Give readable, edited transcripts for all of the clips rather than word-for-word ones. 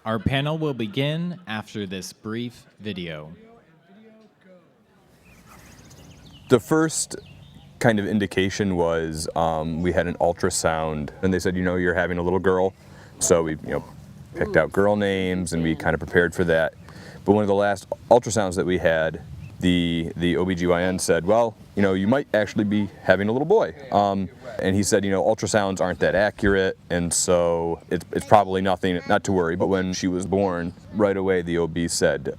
Our panel will begin after this brief video. The first kind of indication was we had an ultrasound, and they said, you're having a little girl. So we, picked out girl names, and we kind of prepared for that. But one of the last ultrasounds that we had, the OBGYN said, well, you might actually be having a little boy. And he said, ultrasounds aren't that accurate, and so it's probably nothing, not to worry. But when she was born, right away the OB said,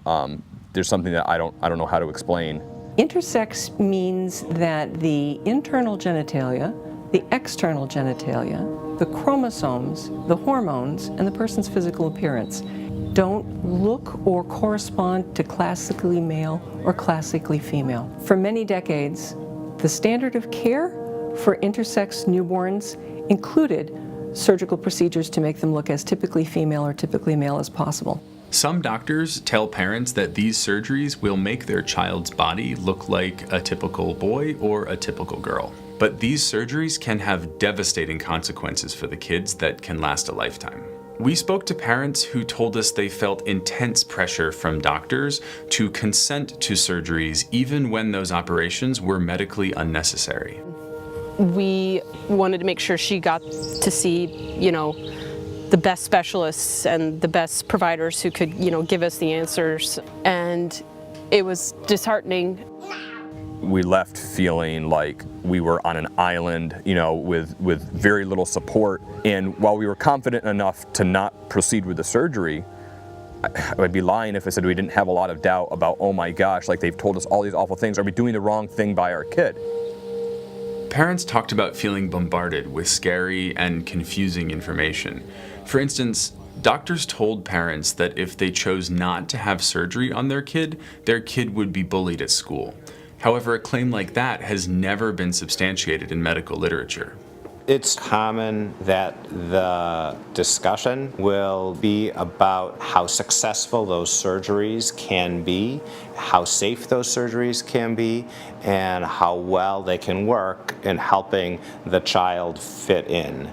there's something that I don't know how to explain. Intersex means that the internal genitalia, the external genitalia, the chromosomes, the hormones, and the person's physical appearance don't look or correspond to classically male or classically female. For many decades, the standard of care for intersex newborns included surgical procedures to make them look as typically female or typically male as possible. Some doctors tell parents that these surgeries will make their child's body look like a typical boy or a typical girl. But these surgeries can have devastating consequences for the kids that can last a lifetime. We spoke to parents who told us they felt intense pressure from doctors to consent to surgeries even when those operations were medically unnecessary. We wanted to make sure she got to see, the best specialists and the best providers who could, give us the answers. And it was disheartening. We left feeling like we were on an island, with very little support. And while we were confident enough to not proceed with the surgery, I'd be lying if I said we didn't have a lot of doubt about, oh my gosh, like they've told us all these awful things. Are we doing the wrong thing by our kid? Parents talked about feeling bombarded with scary and confusing information. For instance, doctors told parents that if they chose not to have surgery on their kid would be bullied at school. However, a claim like that has never been substantiated in medical literature. It's common that the discussion will be about how successful those surgeries can be, how safe those surgeries can be, and how well they can work in helping the child fit in.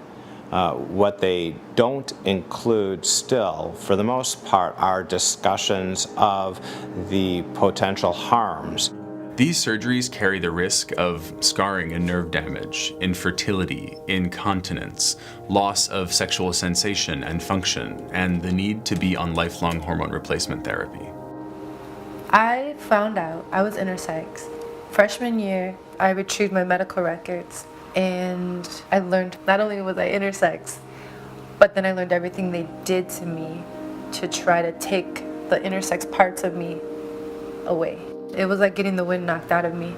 What they don't include still, for the most part, are discussions of the potential harms. These surgeries carry the risk of scarring and nerve damage, infertility, incontinence, loss of sexual sensation and function, and the need to be on lifelong hormone replacement therapy. I found out I was intersex. Freshman year, I retrieved my medical records, and I learned not only was I intersex, but then I learned everything they did to me to try to take the intersex parts of me away. It was like getting the wind knocked out of me.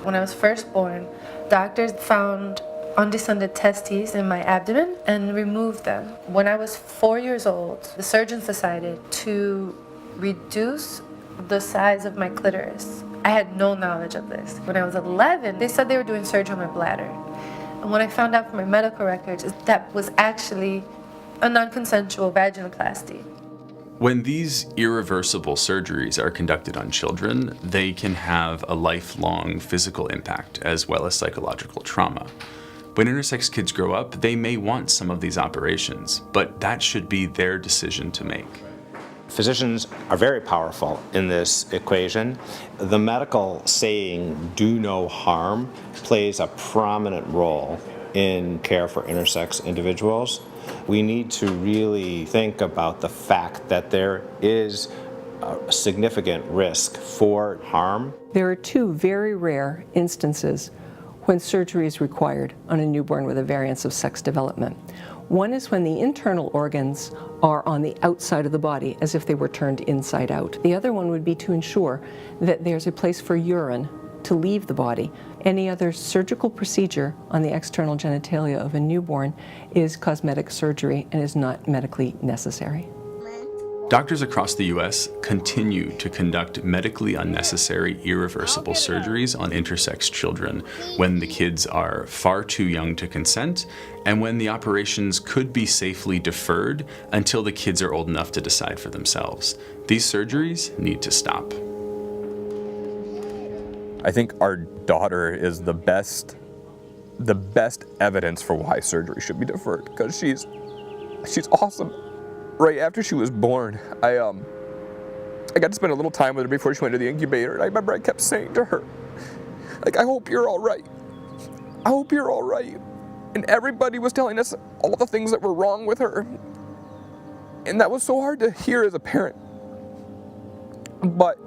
When I was first born, doctors found undescended testes in my abdomen and removed them. When I was 4 years old, the surgeons decided to reduce the size of my clitoris. I had no knowledge of this. When I was 11, they said they were doing surgery on my bladder. And when I found out from my medical records, that was actually a non-consensual vaginoplasty. When these irreversible surgeries are conducted on children, they can have a lifelong physical impact as well as psychological trauma. When intersex kids grow up, they may want some of these operations, but that should be their decision to make. Physicians are very powerful in this equation. The medical saying, do no harm, plays a prominent role in care for intersex individuals. We need to really think about the fact that there is a significant risk for harm. There are two very rare instances when surgery is required on a newborn with a variance of sex development. One is when the internal organs are on the outside of the body, as if they were turned inside out. The other one would be to ensure that there's a place for urine to leave the body. Any other surgical procedure on the external genitalia of a newborn is cosmetic surgery and is not medically necessary. Doctors across the U.S. continue to conduct medically unnecessary, irreversible surgeries on intersex children when the kids are far too young to consent and when the operations could be safely deferred until the kids are old enough to decide for themselves. These surgeries need to stop. I think our daughter is the best evidence for why surgery should be deferred, because she's awesome. right after she was born, I got to spend a little time with her before she went to the incubator, and I remember I kept saying to her, like, I hope you're all right. I hope you're all right. And everybody was telling us all the things that were wrong with her. And that was so hard to hear as a parent. But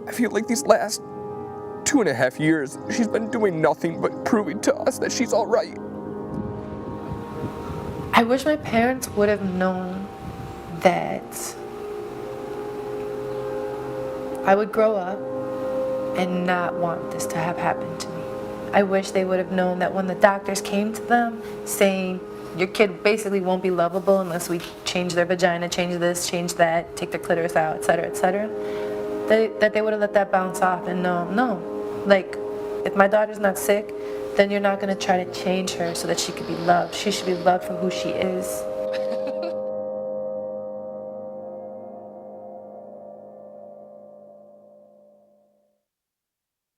I feel like these last 2.5 years, she's been doing nothing but proving to us that she's all right. I wish my parents would have known that I would grow up and not want this to have happened to me. I wish they would have known that when the doctors came to them saying, your kid basically won't be lovable unless we change their vagina, change this, change that, take their clitoris out, etc., that they would have let that bounce off and no. Like, if my daughter's not sick, then you're not going to try to change her so that she could be loved. She should be loved for who she is.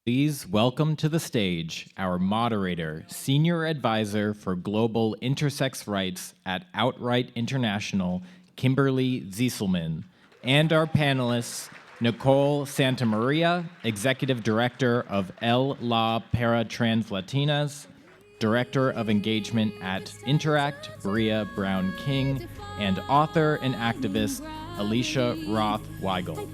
Please welcome to the stage our moderator, Senior Advisor for Global Intersex Rights at Outright International, Kimberly Zieselman, and our panelists, Nicole Santamaría, Executive Director of El La para TransLatinas, Director of Engagement at Interact, Bria Brown-King, and author and activist, Alicia Roth Weigel.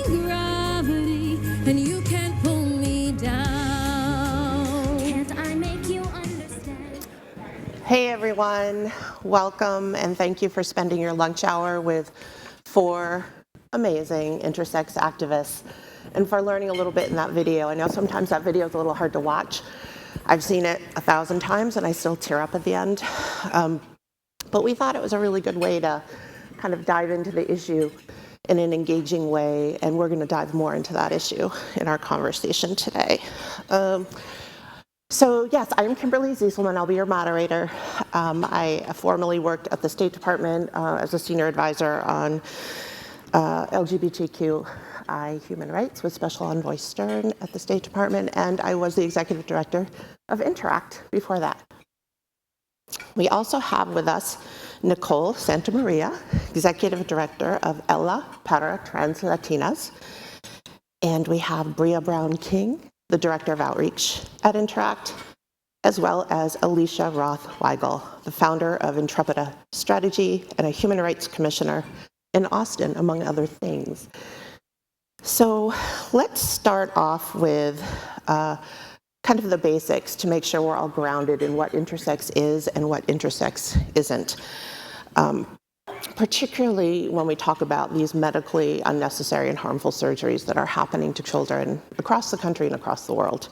Gravity, and you can't pull me down. Can't I make you understand? Hey everyone, welcome and thank you for spending your lunch hour with 4 amazing intersex activists and for learning a little bit in that video. I know sometimes that video is a little hard to watch. I've seen it 1,000 times and I still tear up at the end. But we thought it was a really good way to kind of dive into the issue in an engaging way, and we're going to dive more into that issue in our conversation today. So yes, I'm Kimberly Zieselman. I'll be your moderator. I formerly worked at the State Department as a senior advisor on LGBTQ human rights with Special Envoy Stern at the State Department, and I was the executive director of Interact before that. We also have with us Nicole Santamaría, Executive Director of El La para TransLatinas. And we have Bria Brown-King, the Director of Outreach at Interact, as well as Alicia Roth Weigel, the founder of Intrepida Strategy and a Human Rights Commissioner in Austin, among other things. So let's start off with kind of the basics to make sure we're all grounded in what intersex is and what intersex isn't. Particularly when we talk about these medically unnecessary and harmful surgeries that are happening to children across the country and across the world.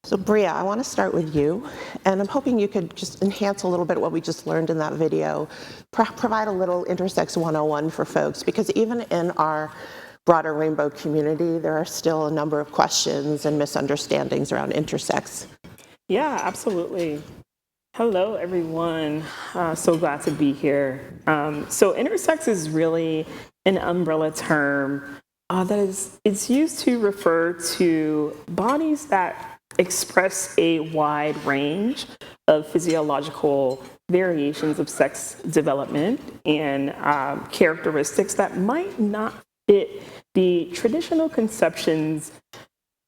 So Bria, I want to start with you, and I'm hoping you could just enhance a little bit what we just learned in that video, provide a little Intersex 101 for folks, because even in our broader rainbow community, there are still a number of questions and misunderstandings around intersex. Yeah, absolutely. Hello, everyone. So glad to be here. So intersex is really an umbrella term it's used to refer to bodies that express a wide range of physiological variations of sex development and characteristics that might not fit the traditional conceptions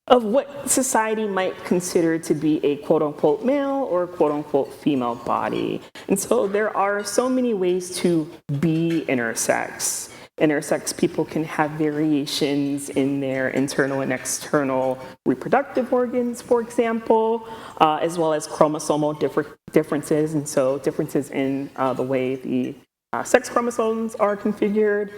of what society might consider to be a quote-unquote male or quote-unquote female body. And so there are so many ways to be intersex. Intersex people can have variations in their internal and external reproductive organs, for example, as well as chromosomal differences, and so differences in the way the sex chromosomes are configured,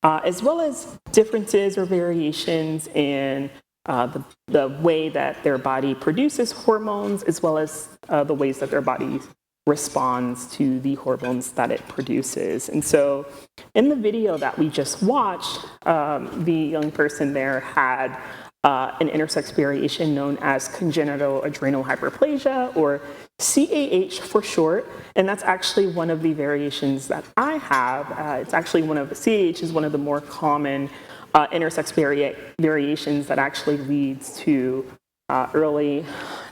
as well as differences or variations in the way that their body produces hormones, as well as the ways that their body responds to the hormones that it produces. And so in the video that we just watched, the young person there had an intersex variation known as congenital adrenal hyperplasia, or CAH for short, and that's actually one of the variations that I have. It's actually CAH is one of the more common intersex variations that actually leads to early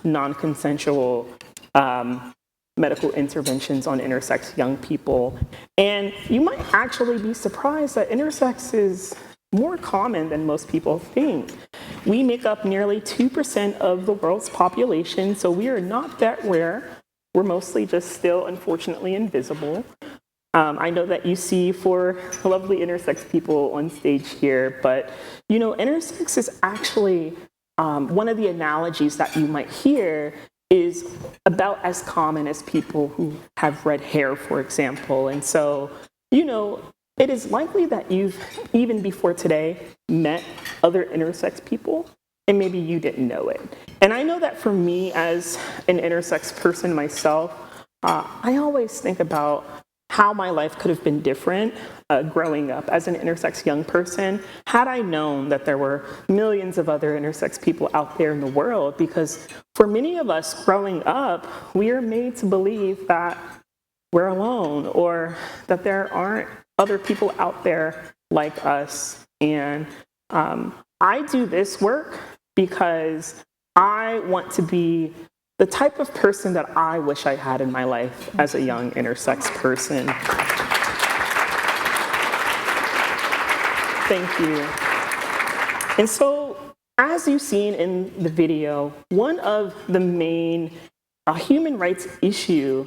non-consensual medical interventions on intersex young people. And you might actually be surprised that intersex is more common than most people think. We make up nearly 2% of the world's population, so we are not that rare. We're mostly just still, unfortunately, invisible. I know that you see four lovely intersex people on stage here, but intersex is actually one of the analogies that you might hear is about as common as people who have red hair, for example. And so, it is likely that you've, even before today, met other intersex people, and maybe you didn't know it. And I know that for me, as an intersex person myself, I always think about how my life could have been different growing up as an intersex young person had I known that there were millions of other intersex people out there in the world. Because for many of us growing up, we are made to believe that we're alone or that there aren't other people out there like us. And I do this work because I want to be the type of person that I wish I had in my life as a young intersex person. Thank you. And so, as you've seen in the video, one of the main human rights issues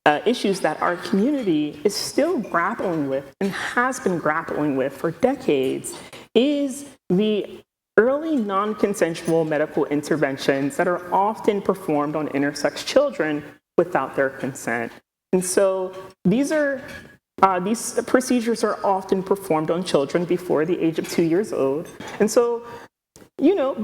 that our community is still grappling with and has been grappling with for decades is the early non-consensual medical interventions that are often performed on intersex children without their consent. And so these procedures are often performed on children before the age of 2 years old. And so,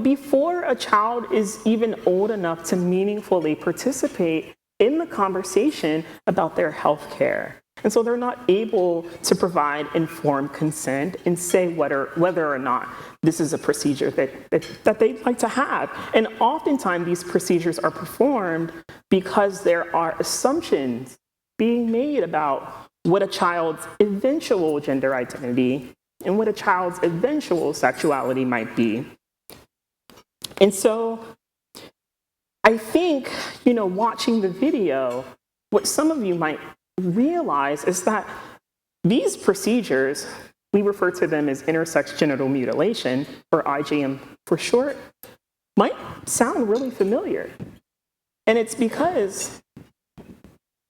before a child is even old enough to meaningfully participate in the conversation about their health care. And so they're not able to provide informed consent and say whether or not this is a procedure that they'd like to have. And oftentimes these procedures are performed because there are assumptions being made about what a child's eventual gender identity and what a child's eventual sexuality might be. And so I think, watching the video, what some of you might realize is that these procedures, we refer to them as intersex genital mutilation, or IGM for short, might sound really familiar. And it's because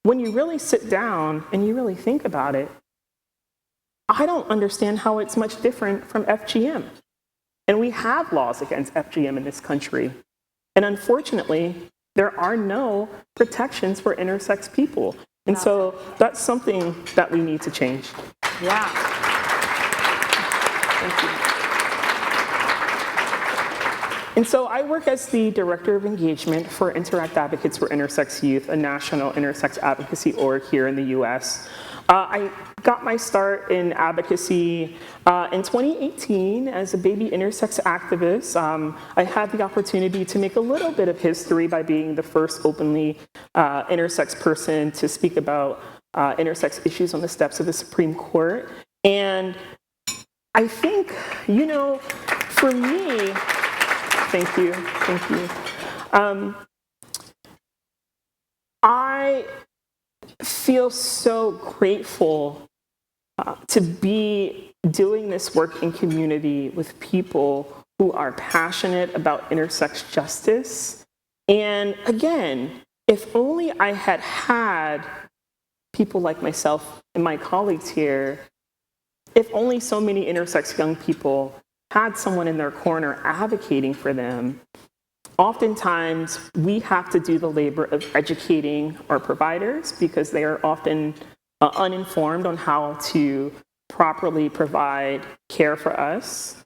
when you really sit down and you really think about it, I don't understand how it's much different from FGM. And we have laws against FGM in this country. And unfortunately, there are no protections for intersex people. And so that's something that we need to change. Yeah. Thank you. And so I work as the Director of Engagement for Interact Advocates for Intersex Youth, a national intersex advocacy org here in the US. I got my start in advocacy in 2018 as a baby intersex activist. I had the opportunity to make a little bit of history by being the first openly intersex person to speak about intersex issues on the steps of the Supreme Court. And I think, for me, thank you. I feel so grateful to be doing this work in community with people who are passionate about intersex justice. And again, if only I had had people like myself and my colleagues here, if only so many intersex young people had someone in their corner advocating for them. Oftentimes, we have to do the labor of educating our providers because they are often uninformed on how to properly provide care for us.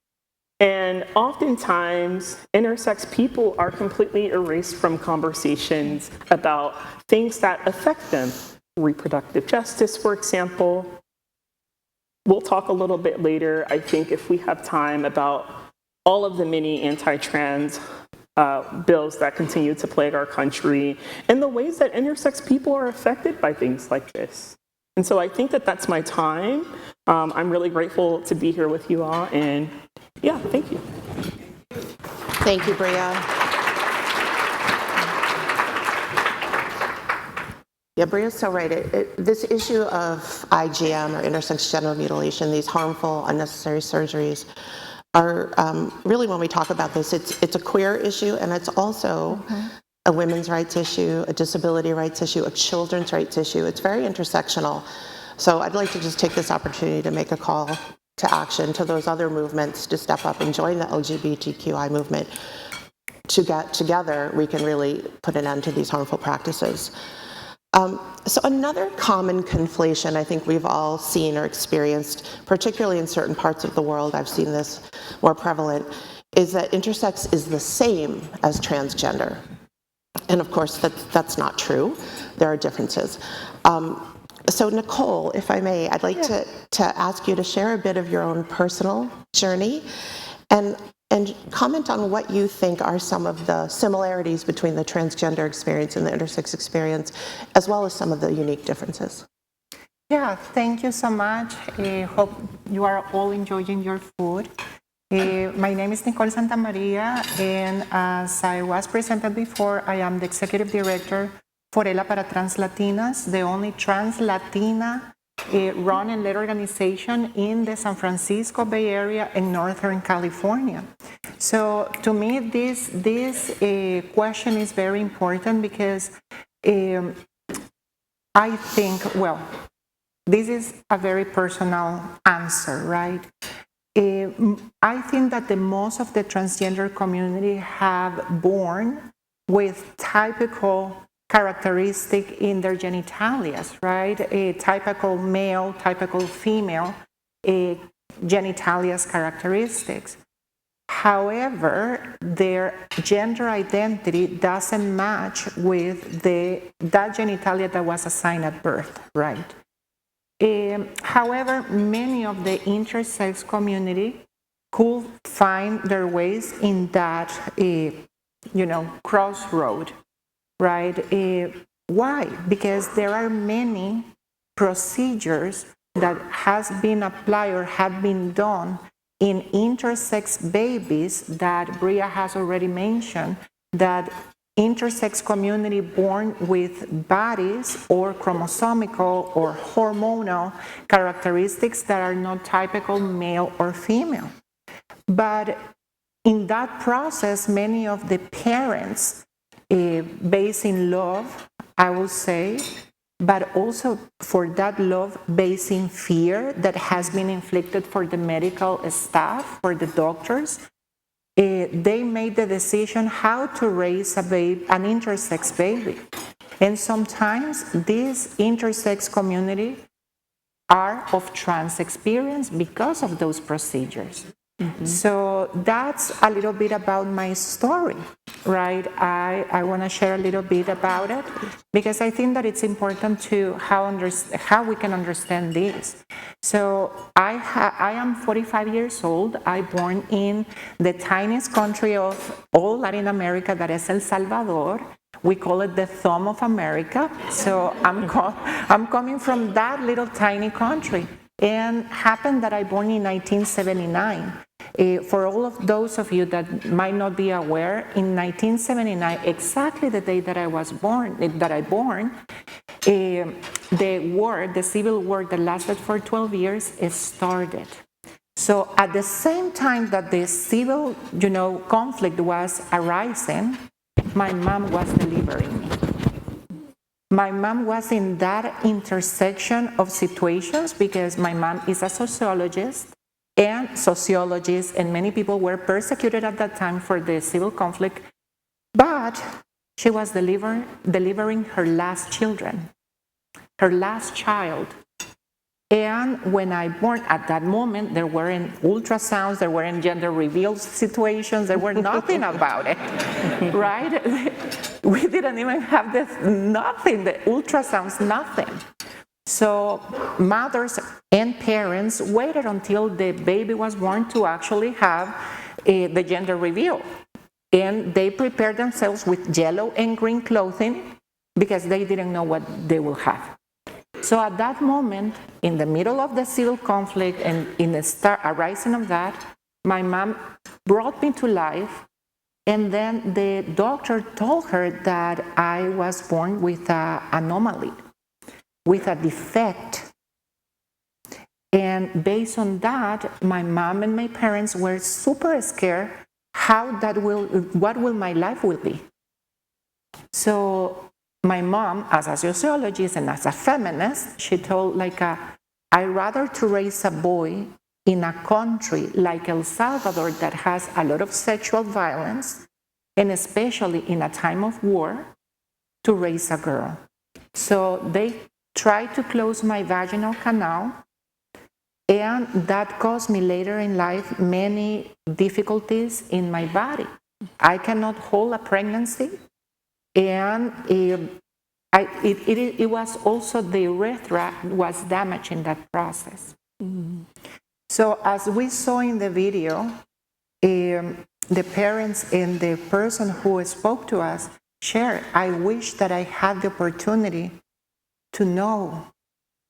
And oftentimes, intersex people are completely erased from conversations about things that affect them. Reproductive justice, for example. We'll talk a little bit later, I think, if we have time, about all of the many anti-trans bills that continue to plague our country and the ways that intersex people are affected by things like this. And so I think that that's my time. I'm really grateful to be here with you all, and yeah, thank you. Thank you, Bria. Yeah, Bria's so right. This issue of IGM, or intersex genital mutilation, these harmful, unnecessary surgeries, are really, when we talk about this, it's a queer issue, and it's also a women's rights issue, a disability rights issue, a children's rights issue. It's very intersectional. So I'd like to just take this opportunity to make a call to action to those other movements to step up and join the LGBTQI movement. To get together, we can really put an end to these harmful practices. So another common conflation I think we've all seen or experienced, particularly in certain parts of the world, I've seen this more prevalent, is that intersex is the same as transgender. And of course, that's not true. There are differences. So Nicole, if I may, I'd like to ask you to share a bit of your own personal journey and comment on what you think are some of the similarities between the transgender experience and the intersex experience, as well as some of the unique differences. Yeah, thank you so much. Hope you are all enjoying your food. My name is Nicole Santamaría, and as I was presented before, I am the Executive Director for ELA para TransLatinas, the only trans-Latina run and led organization in the San Francisco Bay Area and Northern California. So to me, this question is very important because I think, well, this is a very personal answer, right? I think that the most of the transgender community have born with typical characteristic in their genitalia, right? A typical male, typical female genitalia characteristics. However, their gender identity doesn't match with that genitalia that was assigned at birth, right? However, many of the intersex community could find their ways in that, crossroad, right? Why? Because there are many procedures that has been applied or have been done in intersex babies that Bria has already mentioned, that intersex community born with bodies or chromosomical or hormonal characteristics that are not typical male or female. But in that process, many of the parents, based in love, I will say, but also for that love based in fear that has been inflicted for the medical staff, for the doctors, they made the decision how to raise an intersex baby. And sometimes this intersex community are of trans experience because of those procedures. Mm-hmm. So that's a little bit about my story, right? I want to share a little bit about it because I think that it's important to how we can understand this. So I am 45 years old. I born in the tiniest country of all Latin America, that is El Salvador. We call it the thumb of America. So I'm coming from that little tiny country. And happened that I born in 1979. For all of those of you that might not be aware, in 1979, exactly the day that I born, the civil war that lasted for 12 years, started. So at the same time that the civil, conflict was arising, my mom was delivering me. My mom was in that intersection of situations because my mom is a sociologist, and sociologists and many people were persecuted at that time for the civil conflict, but she was delivering her last children, her last child. And when I born, at that moment, there weren't ultrasounds, there weren't gender reveal situations, there were nothing about it, right? We didn't even have nothing, the ultrasounds, nothing. So mothers and parents waited until the baby was born to actually have the gender reveal. And they prepared themselves with yellow and green clothing because they didn't know what they will have. So at that moment, in the middle of the civil conflict and in the arising of that, my mom brought me to life, and then the doctor told her that I was born with an anomaly, with a defect. And based on that, my mom and my parents were super scared what will my life will be. So my mom, as a sociologist and as a feminist, she told I'd rather to raise a boy in a country like El Salvador that has a lot of sexual violence, and especially in a time of war, to raise a girl. So they tried to close my vaginal canal, and that caused me later in life many difficulties in my body. I cannot hold a pregnancy, and it was also the urethra was damaged in that process. Mm-hmm. So as we saw in the video, the parents and the person who spoke to us shared, I wish that I had the opportunity to know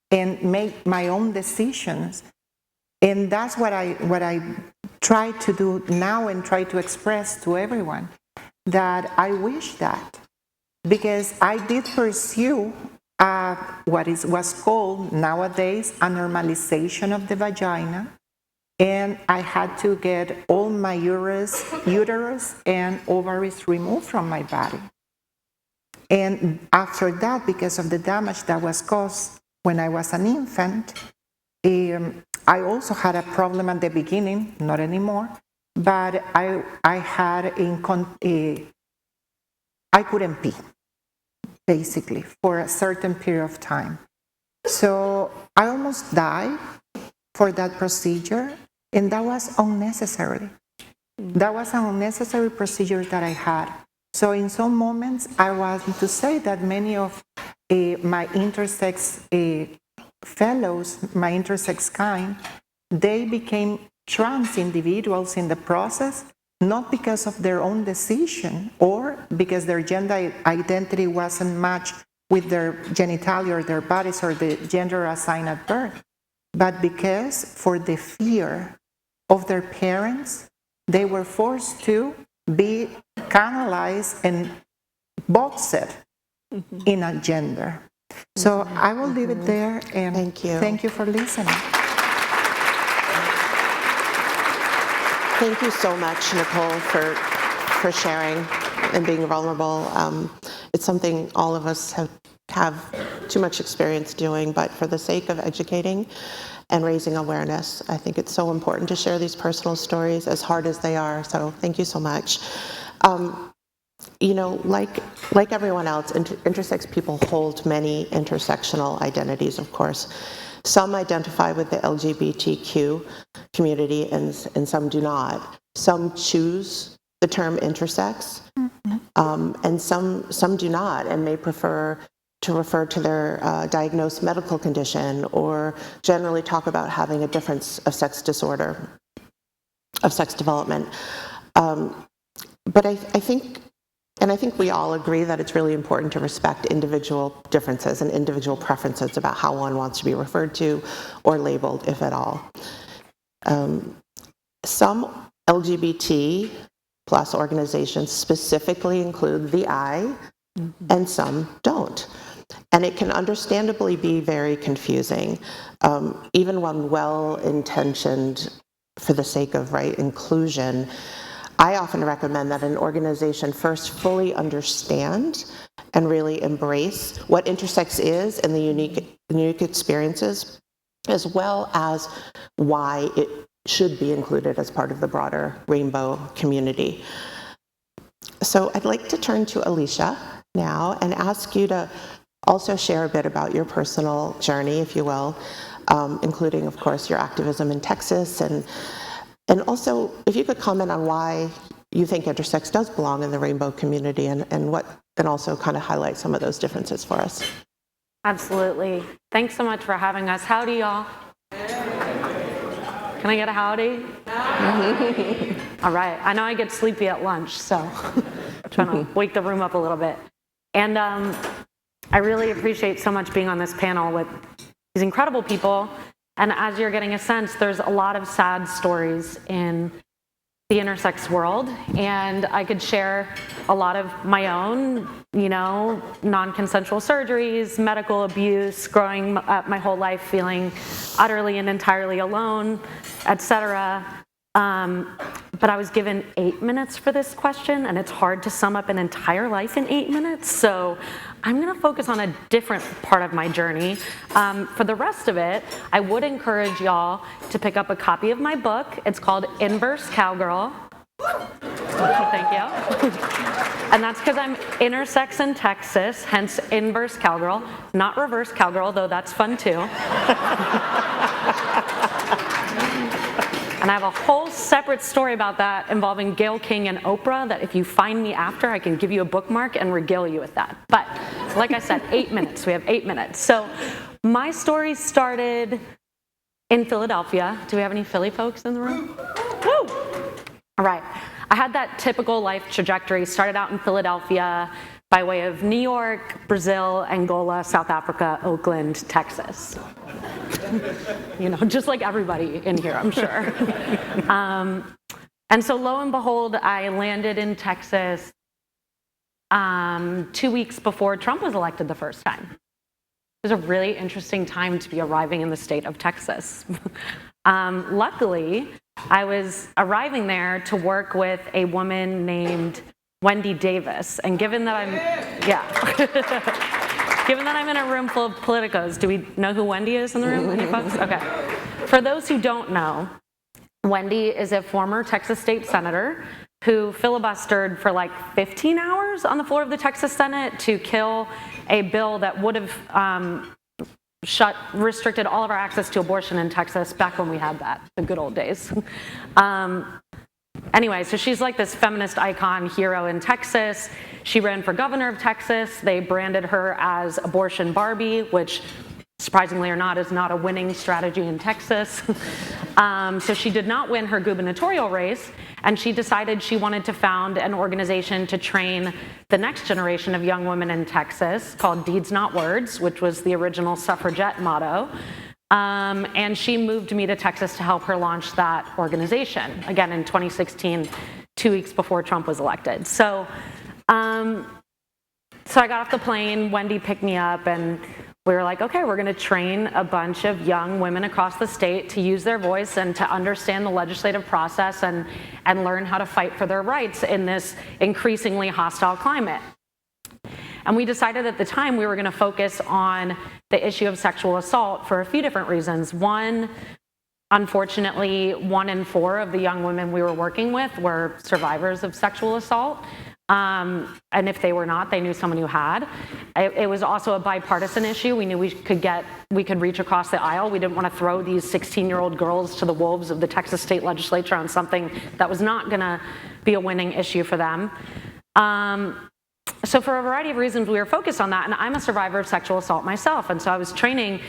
and make my own decisions. And that's what I try to do now and try to express to everyone, that I wish that. Because I did pursue what was called nowadays a normalization of the vagina, and I had to get all my uterus and ovaries removed from my body. And after that, because of the damage that was caused when I was an infant, I also had a problem at the beginning, not anymore, but I couldn't pee, basically, for a certain period of time. So I almost died for that procedure, and that was unnecessary. That was an unnecessary procedure that I had. So in some moments, I want to say that many of my intersex fellows, my intersex kind, they became trans individuals in the process, not because of their own decision or because their gender identity wasn't matched with their genitalia or their bodies or the gender assigned at birth, but because for the fear of their parents, they were forced to be canalized and boxed in a gender. So I will leave it there, and thank you for listening. Thank you so much, Nicole, for sharing and being vulnerable. It's something all of us have too much experience doing, but for the sake of educating and raising awareness, I think it's so important to share these personal stories, as hard as they are. So thank you so much. You know, like everyone else, intersex people hold many intersectional identities, of course. Some identify with the LGBTQ community and some do not. Some choose the term intersex, and some do not and may prefer to refer to their diagnosed medical condition or generally talk about having a difference of sex disorder, of sex development. But I think we all agree that it's really important to respect individual differences and individual preferences about how one wants to be referred to or labeled, if at all. Some LGBT plus organizations specifically include the I, and some don't. And it can understandably be very confusing, even when well-intentioned for the sake of inclusion. I often recommend that an organization first fully understand and really embrace what intersex is and the unique experiences, as well as why it should be included as part of the broader rainbow community. So I'd like to turn to Alicia now and ask you to also share a bit about your personal journey, if you will, including, of course, your activism in Texas, and also if you could comment on why you think intersex does belong in the rainbow community, and also kind of highlight some of those differences for us. Absolutely. Thanks so much for having us. Howdy, y'all. Can I get a howdy? All right. I know I get sleepy at lunch, so I'm trying to wake the room up a little bit. And I really appreciate so much being on this panel with these incredible people. And as you're getting a sense, there's a lot of sad stories in the intersex world, and I could share a lot of my own, non-consensual surgeries, medical abuse, growing up my whole life feeling utterly and entirely alone, etc. But I was given 8 minutes for this question, and it's hard to sum up an entire life in 8 minutes, so I'm gonna focus on a different part of my journey. For the rest of it, I would encourage y'all to pick up a copy of my book. It's called Inverse Cowgirl. Thank you. And that's because I'm intersex in Texas, hence Inverse Cowgirl, not Reverse Cowgirl, though that's fun too. And I have a whole separate story about that involving Gayle King and Oprah that if you find me after, I can give you a bookmark and regale you with that. But like I said, 8 minutes. We have 8 minutes. So my story started in Philadelphia. Do we have any Philly folks in the room? Woo! All right. I had that typical life trajectory. Started out in Philadelphia by way of New York, Brazil, Angola, South Africa, Oakland, Texas. Just like everybody in here, I'm sure. And so lo and behold, I landed in Texas 2 weeks before Trump was elected the first time. It was a really interesting time to be arriving in the state of Texas. Luckily, I was arriving there to work with a woman named Wendy Davis, and given that I'm in a room full of politicos, do we know who Wendy is in the room? Any folks? Okay. For those who don't know, Wendy is a former Texas state senator who filibustered for like 15 hours on the floor of the Texas Senate to kill a bill that would have restricted all of our access to abortion in Texas back when we had that, the good old days. Anyway, so she's like this feminist icon hero in Texas. She ran for governor of Texas. They branded her as Abortion Barbie, which, surprisingly or not, is not a winning strategy in Texas. So she did not win her gubernatorial race, and she decided she wanted to found an organization to train the next generation of young women in Texas called Deeds Not Words, which was the original suffragette motto. And she moved me to Texas to help her launch that organization, again in 2016, 2 weeks before Trump was elected. So I got off the plane, Wendy picked me up, and we were like, okay, we're gonna train a bunch of young women across the state to use their voice and to understand the legislative process and learn how to fight for their rights in this increasingly hostile climate. And we decided at the time we were going to focus on the issue of sexual assault for a few different reasons. One, unfortunately, 1 in 4 of the young women we were working with were survivors of sexual assault. And if they were not, they knew someone who had. It was also a bipartisan issue. We knew we could reach across the aisle. We didn't want to throw these 16-year-old girls to the wolves of the Texas state legislature on something that was not going to be a winning issue for them. So for a variety of reasons, we were focused on that, and I'm a survivor of sexual assault myself, and so I was training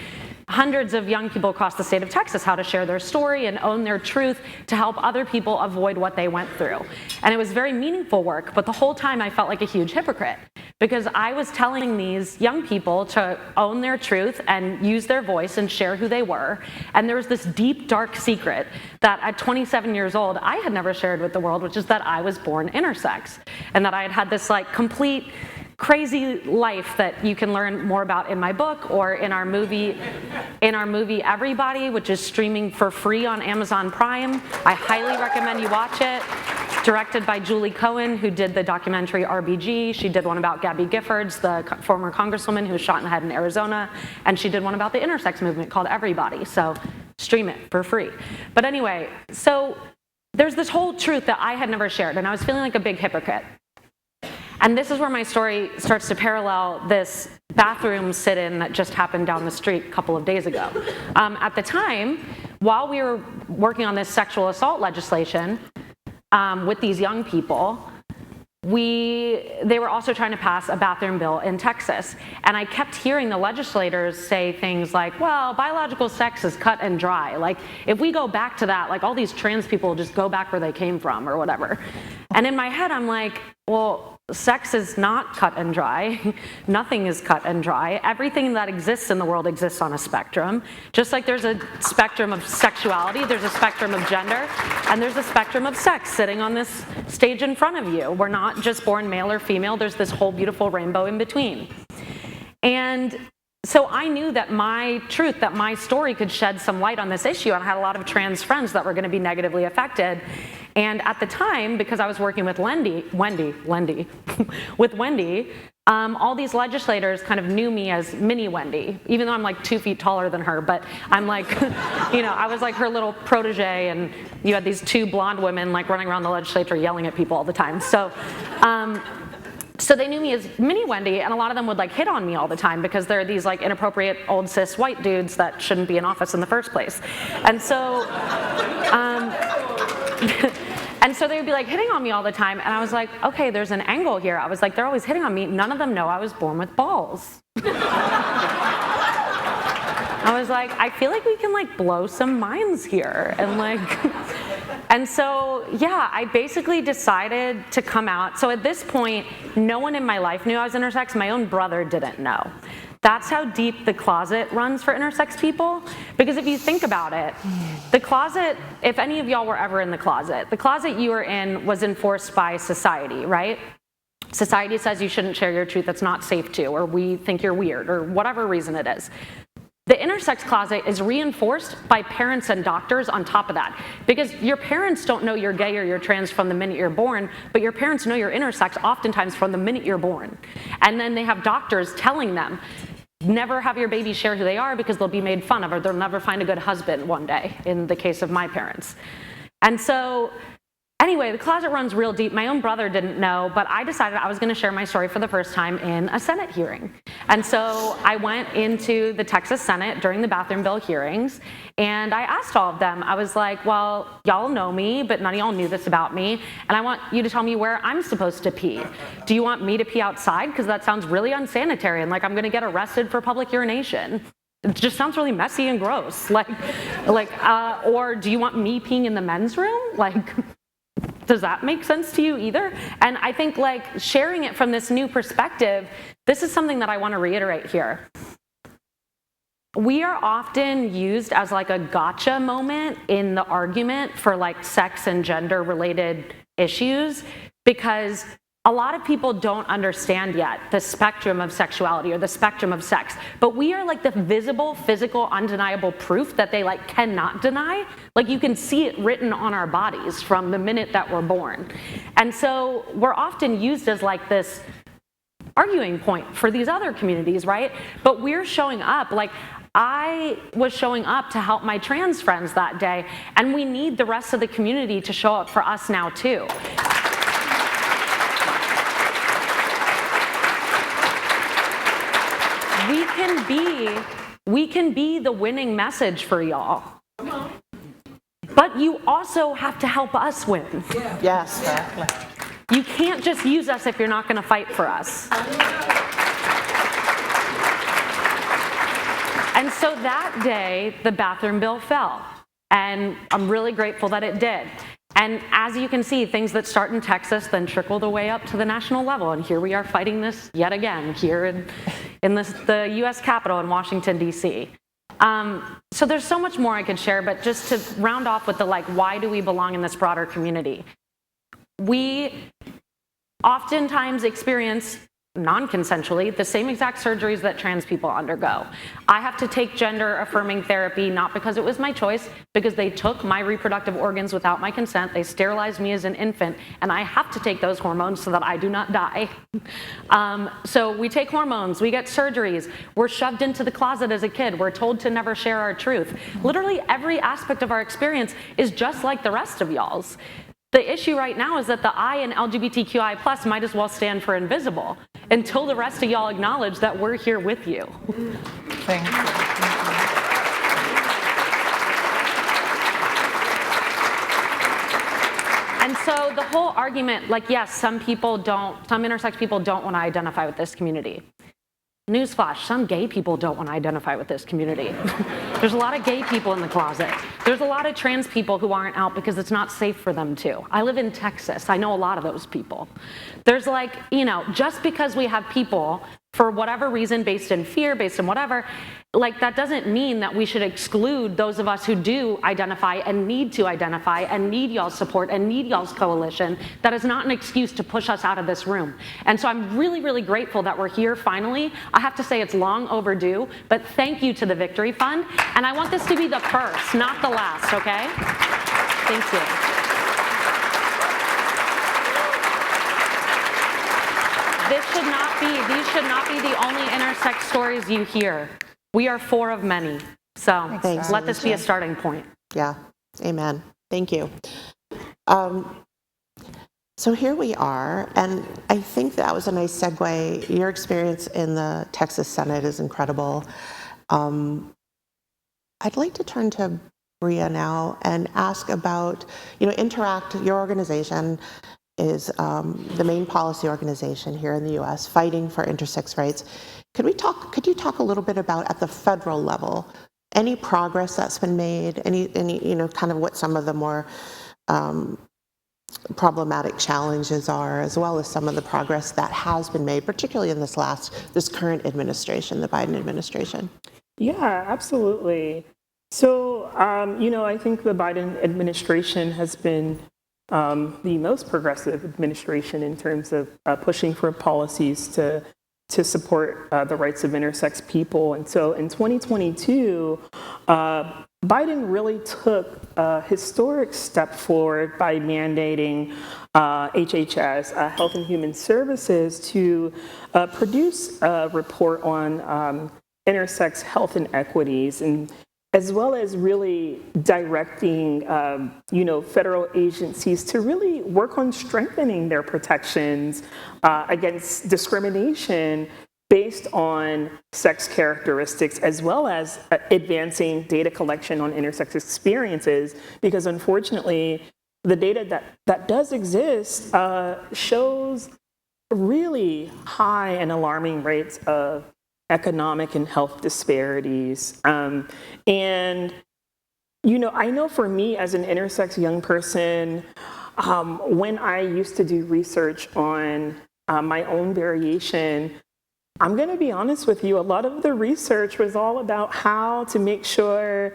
hundreds of young people across the state of Texas how to share their story and own their truth to help other people avoid what they went through. And it was very meaningful work, but the whole time I felt like a huge hypocrite because I was telling these young people to own their truth and use their voice and share who they were. And there was this deep, dark secret that at 27 years old, I had never shared with the world, which is that I was born intersex and that I had had this like complete crazy life that you can learn more about in my book or in our movie Everybody, which is streaming for free on Amazon Prime. I highly recommend you watch it. Directed by Julie Cohen, who did the documentary RBG. She did one about Gabby Giffords, the former congresswoman who was shot in the head in Arizona, and she did one about the intersex movement called Everybody. So stream it for free. But anyway, so there's this whole truth that I had never shared, and I was feeling like a big hypocrite. And this is where my story starts to parallel this bathroom sit-in that just happened down the street a couple of days ago. At the time, while we were working on this sexual assault legislation with these young people, they were also trying to pass a bathroom bill in Texas. And I kept hearing the legislators say things like, well, biological sex is cut and dry. Like, if we go back to that, like all these trans people just go back where they came from or whatever. And in my head, I'm like, well, sex is not cut and dry. Nothing is cut and dry. Everything that exists in the world exists on a spectrum. Just like there's a spectrum of sexuality, there's a spectrum of gender, and there's a spectrum of sex sitting on this stage in front of you. We're not just born male or female, there's this whole beautiful rainbow in between. And so I knew that my truth, that my story could shed some light on this issue, and I had a lot of trans friends that were going to be negatively affected. And at the time, because I was working with Wendy, all these legislators kind of knew me as Mini Wendy, even though I'm like 2 feet taller than her, but I'm like, I was like her little protege, and you had these 2 blonde women like running around the legislature yelling at people all the time. So they knew me as Mini Wendy, and a lot of them would like hit on me all the time because they're these like inappropriate old cis white dudes that shouldn't be in office in the first place. And so, and so they would be like hitting on me all the time, and I was like, okay, there's an angle here. I was like, they're always hitting on me. None of them know I was born with balls. I was like, I feel like we can like blow some minds here, and like, and so yeah, I basically decided to come out. So at this point, no one in my life knew I was intersex. My own brother didn't know. That's how deep the closet runs for intersex people. Because if you think about it, the closet, if any of y'all were ever in the closet you were in was enforced by society, right? Society says you shouldn't share your truth, that's not safe to, or we think you're weird, or whatever reason it is. The intersex closet is reinforced by parents and doctors on top of that. Because your parents don't know you're gay or you're trans from the minute you're born, but your parents know you're intersex oftentimes from the minute you're born. And then they have doctors telling them, never have your baby share who they are because they'll be made fun of, or they'll never find a good husband one day, in the case of my parents. And so, anyway, the closet runs real deep. My own brother didn't know, but I decided I was going to share my story for the first time in a Senate hearing. And so I went into the Texas Senate during the bathroom bill hearings, and I asked all of them, I was like, well, y'all know me, but none of y'all knew this about me, and I want you to tell me where I'm supposed to pee. Do you want me to pee outside? Because that sounds really unsanitary, and like I'm going to get arrested for public urination. It just sounds really messy and gross. Or do you want me peeing in the men's room? Does that make sense to you either? And I think like sharing it from this new perspective, this is something that I want to reiterate here. We are often used as like a gotcha moment in the argument for like sex and gender related issues, because a lot of people don't understand yet the spectrum of sexuality or the spectrum of sex, but we are like the visible, physical, undeniable proof that they like cannot deny. Like you can see it written on our bodies from the minute that we're born. And so we're often used as like this arguing point for these other communities, right? But we're showing up, like I was showing up to help my trans friends that day, and we need the rest of the community to show up for us now too. We can be the winning message for y'all. But you also have to help us win. Yeah. Yes, exactly. You can't just use us if you're not going to fight for us. And so that day, the bathroom bill fell. And I'm really grateful that it did. And as you can see, things that start in Texas then trickle their way up to the national level. And here we are fighting this yet again here in the US Capitol in Washington, D.C. So there's so much more I could share, but just to round off with the why do we belong in this broader community? We oftentimes experience non-consensually the same exact surgeries that trans people undergo. I have to take gender affirming therapy not because it was my choice, because they took my reproductive organs without my consent. They sterilized me as an infant, and I have to take those hormones so that I do not die. So we take hormones, we get surgeries, we're shoved into the closet as a kid, we're told to never share our truth. Literally every aspect of our experience is just like the rest of y'all's. The issue right now is that the I in LGBTQI+ might as well stand for invisible until the rest of y'all acknowledge that we're here with you. Thank you. And so the whole argument, yes, some intersex people don't want to identify with this community. Newsflash, some gay people don't want to identify with this community. There's a lot of gay people in the closet. There's a lot of trans people who aren't out because it's not safe for them to. I live in Texas. I know a lot of those people. There's like, you know, just because we have people for whatever reason, based in fear, based in whatever, like that doesn't mean that we should exclude those of us who do identify and need y'all's support and need y'all's coalition. That is not an excuse to push us out of this room. And so I'm really, really grateful that we're here finally. I have to say it's long overdue, but thank you to the Victory Fund. And I want this to be the first, not the last, okay? Thank you. These should not be the only intersex stories you hear. We are four of many. So Thanks, let this be a Alicia. starting point. Yeah, amen. Thank you. So here we are, and I think that was a nice segue. Your experience in the Texas Senate is incredible. I'd like to turn to Bria now and ask about, you know, Interact, your organization is the main policy organization here in the U.S. fighting for intersex rights. Could you talk a little bit about, at the federal level, any progress that's been made, any you know, kind of what some of the more problematic challenges are, as well as some of the progress that has been made, particularly in this current administration, the Biden administration? Yeah, absolutely. So, you know, I think the Biden administration has been the most progressive administration in terms of pushing for policies to support the rights of intersex people. And so in 2022, Biden really took a historic step forward by mandating HHS, Health and Human Services, to produce a report on intersex health inequities, and as well as really directing, you know, federal agencies to really work on strengthening their protections against discrimination based on sex characteristics, as well as advancing data collection on intersex experiences, because unfortunately, the data that does exist shows really high and alarming rates of economic and health disparities. And, you know, I know for me as an intersex young person, when I used to do research on my own variation, I'm going to be honest with you, a lot of the research was all about how to make sure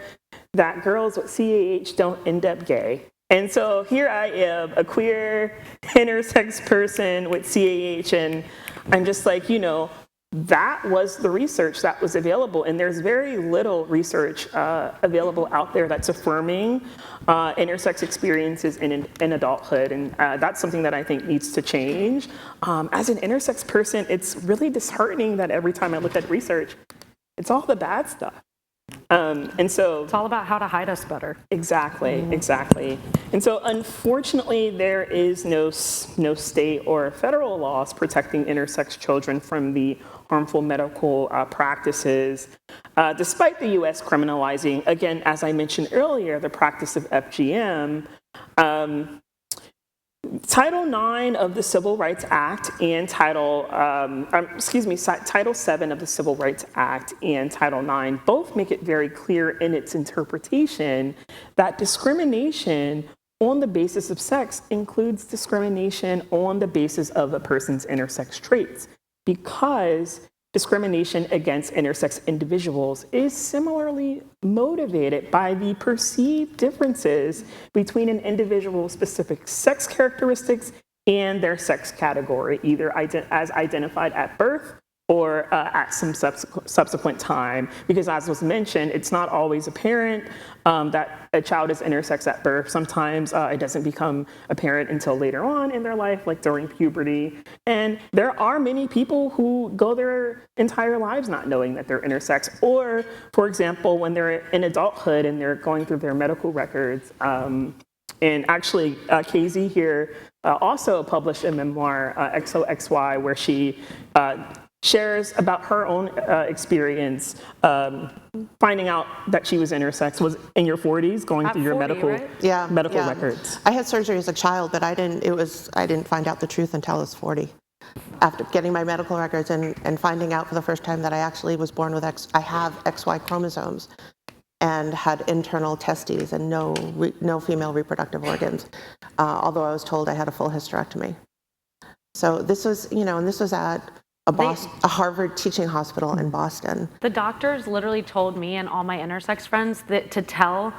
that girls with CAH don't end up gay. And so here I am, a queer intersex person with CAH, and I'm just like, you know, that was the research that was available, and there's very little research available out there that's affirming intersex experiences in adulthood, and that's something that I think needs to change. As an intersex person, it's really disheartening that every time I look at research, it's all the bad stuff. And so it's all about how to hide us better. Exactly. And so unfortunately, there is no state or federal laws protecting intersex children from the harmful medical practices, despite the U.S. criminalizing, again, as I mentioned earlier, the practice of FGM. Title IX of the Civil Rights Act and Title VII of the Civil Rights Act and Title IX both make it very clear in its interpretation that discrimination on the basis of sex includes discrimination on the basis of a person's intersex traits, because discrimination against intersex individuals is similarly motivated by the perceived differences between an individual's specific sex characteristics and their sex category, either as identified at birth or at some subsequent time. Because as was mentioned, it's not always apparent that a child is intersex at birth. Sometimes it doesn't become apparent until later on in their life, like during puberty. And there are many people who go their entire lives not knowing that they're intersex. Or, for example, when they're in adulthood and they're going through their medical records. And actually, KZ here also published a memoir, XOXY, where she shares about her own experience finding out that she was intersex. Was in your 40s, going At through your 40, medical right? medical records. I had surgery as a child, but I didn't find out the truth until I was 40. After getting my medical records and finding out for the first time that I actually was born with I have XY chromosomes. and had internal testes and no female reproductive organs, although I was told I had a full hysterectomy. So this was, and this was at a Harvard teaching hospital in Boston. The doctors literally told me and all my intersex friends that to tell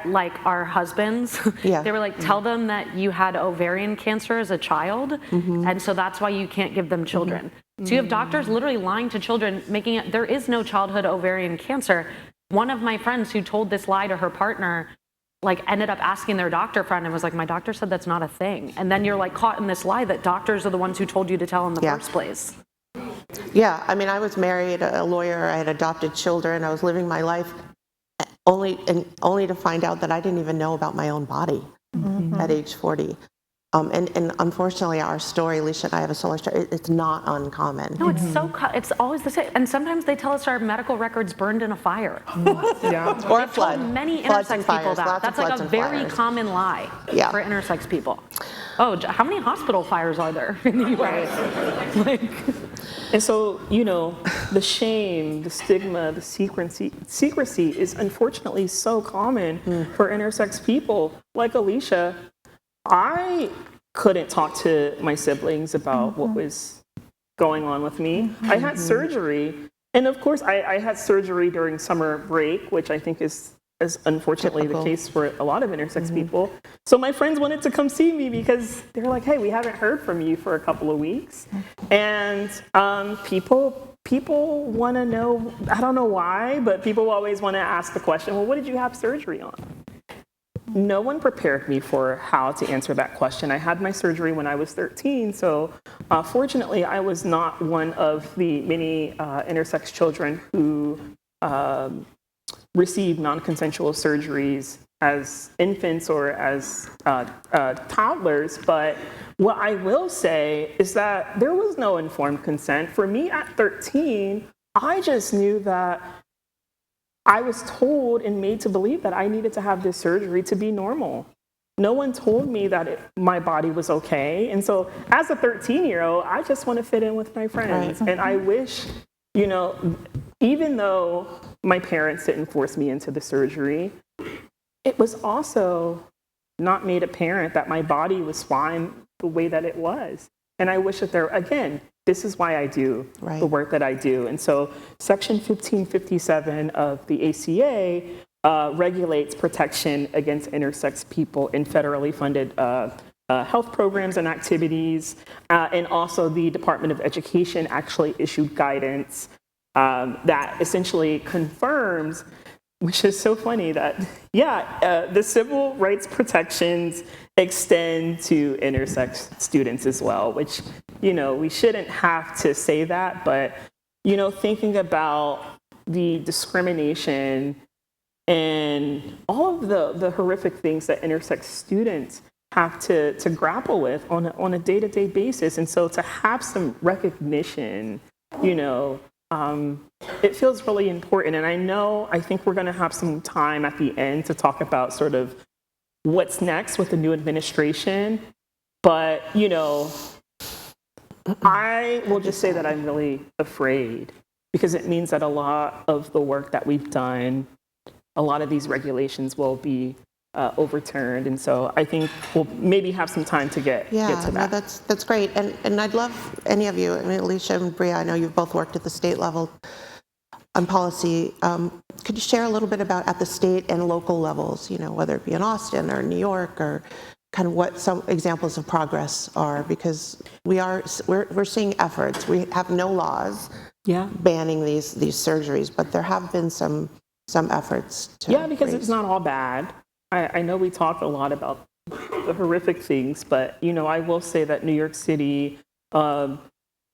like our husbands, they were like, tell them that you had ovarian cancer as a child, and so that's why you can't give them children. So you have doctors literally lying to children, making it, there is no childhood ovarian cancer. One of my friends who told this lie to her partner, like ended up asking their doctor friend and was like, my doctor said that's not a thing. And then you're like caught in this lie that doctors are the ones who told you to tell in the first place. Yeah, I mean, I was married, a lawyer, I had adopted children, I was living my life only to find out that I didn't even know about my own body at age 40. And unfortunately, our story, Alicia and I have a similar story, it's not uncommon. No, it's it's always the same. And sometimes they tell us our medical records burned in a fire. Or a flood. Many Floods intersex and people fires, that. lots That's of like floods a and very fires. common lie Yeah. for intersex people. Oh, how many hospital fires are there in the US? And so, the shame, the stigma, the secrecy is unfortunately so common for intersex people. Like Alicia, I couldn't talk to my siblings about what was going on with me. I had surgery. And of course, I had surgery during summer break, which I think is unfortunately the case for a lot of intersex people. So my friends wanted to come see me because they were like, hey, we haven't heard from you for a couple of weeks. And people want to know, I don't know why, but people always want to ask the question, well, what did you have surgery on? No one prepared me for how to answer that question. I had my surgery when I was 13, so fortunately I was not one of the many intersex children who received non-consensual surgeries as infants or as toddlers, but what I will say is that there was no informed consent. For me at 13, I just knew that I was told and made to believe that I needed to have this surgery to be normal. No one told me that my body was okay. And so as a 13-year-old, I just want to fit in with my friends. Right. And I wish, even though my parents didn't force me into the surgery, it was also not made apparent that my body was fine the way that it was. And I wish that again, this is why I do the work that I do. And so Section 1557 of the ACA regulates protection against intersex people in federally funded health programs and activities. And also the Department of Education actually issued guidance that essentially confirms, which is so funny that, the civil rights protections extend to intersex students as well, which, we shouldn't have to say that, but, thinking about the discrimination and all of the horrific things that intersex students have to grapple with on a day-to-day basis. And so to have some recognition, it feels really important. And I think we're going to have some time at the end to talk about sort of what's next with the new administration. But, I will just say that I'm really afraid because it means that a lot of the work that we've done, a lot of these regulations will be overturned. And so I think we'll maybe have some time to get to that. Yeah, that's great. And I'd love any of you, Alicia and Bria, I know you've both worked at the state level on policy. Could you share a little bit about at the state and local levels, whether it be in Austin or New York, or kind of what some examples of progress are? Because we're seeing efforts. We have no laws banning these surgeries, but there have been some efforts to because it's not all bad. I know we talk a lot about the horrific things, but I will say that New York City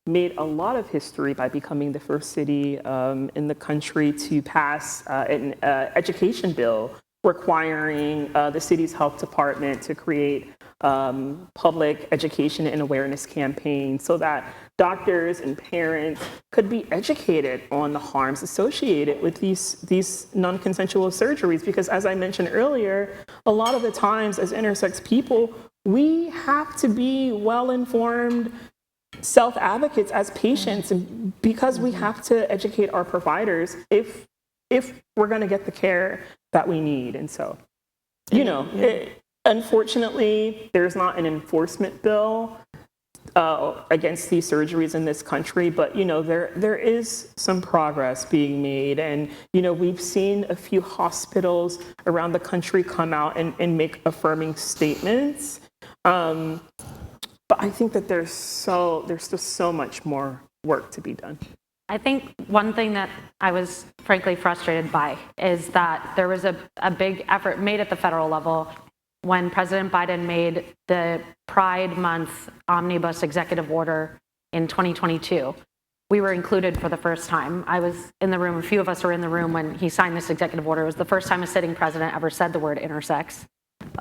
made a lot of history by becoming the first city in the country to pass an education bill requiring the city's health department to create public education and awareness campaigns so that doctors and parents could be educated on the harms associated with these non-consensual surgeries. Because as I mentioned earlier, a lot of the times as intersex people, we have to be well-informed self-advocates as patients, and because we have to educate our providers if if we're going to get the care that we need. And so, unfortunately, there's not an enforcement bill against these surgeries in this country, but there is some progress being made, and we've seen a few hospitals around the country come out and make affirming statements. But I think that there's still so much more work to be done. I think one thing that I was frankly frustrated by is that there was a big effort made at the federal level when President Biden made the Pride Month Omnibus Executive Order in 2022. We were included for the first time. I was in the room, a few of us were in the room when he signed this executive order. It was the first time a sitting president ever said the word intersex.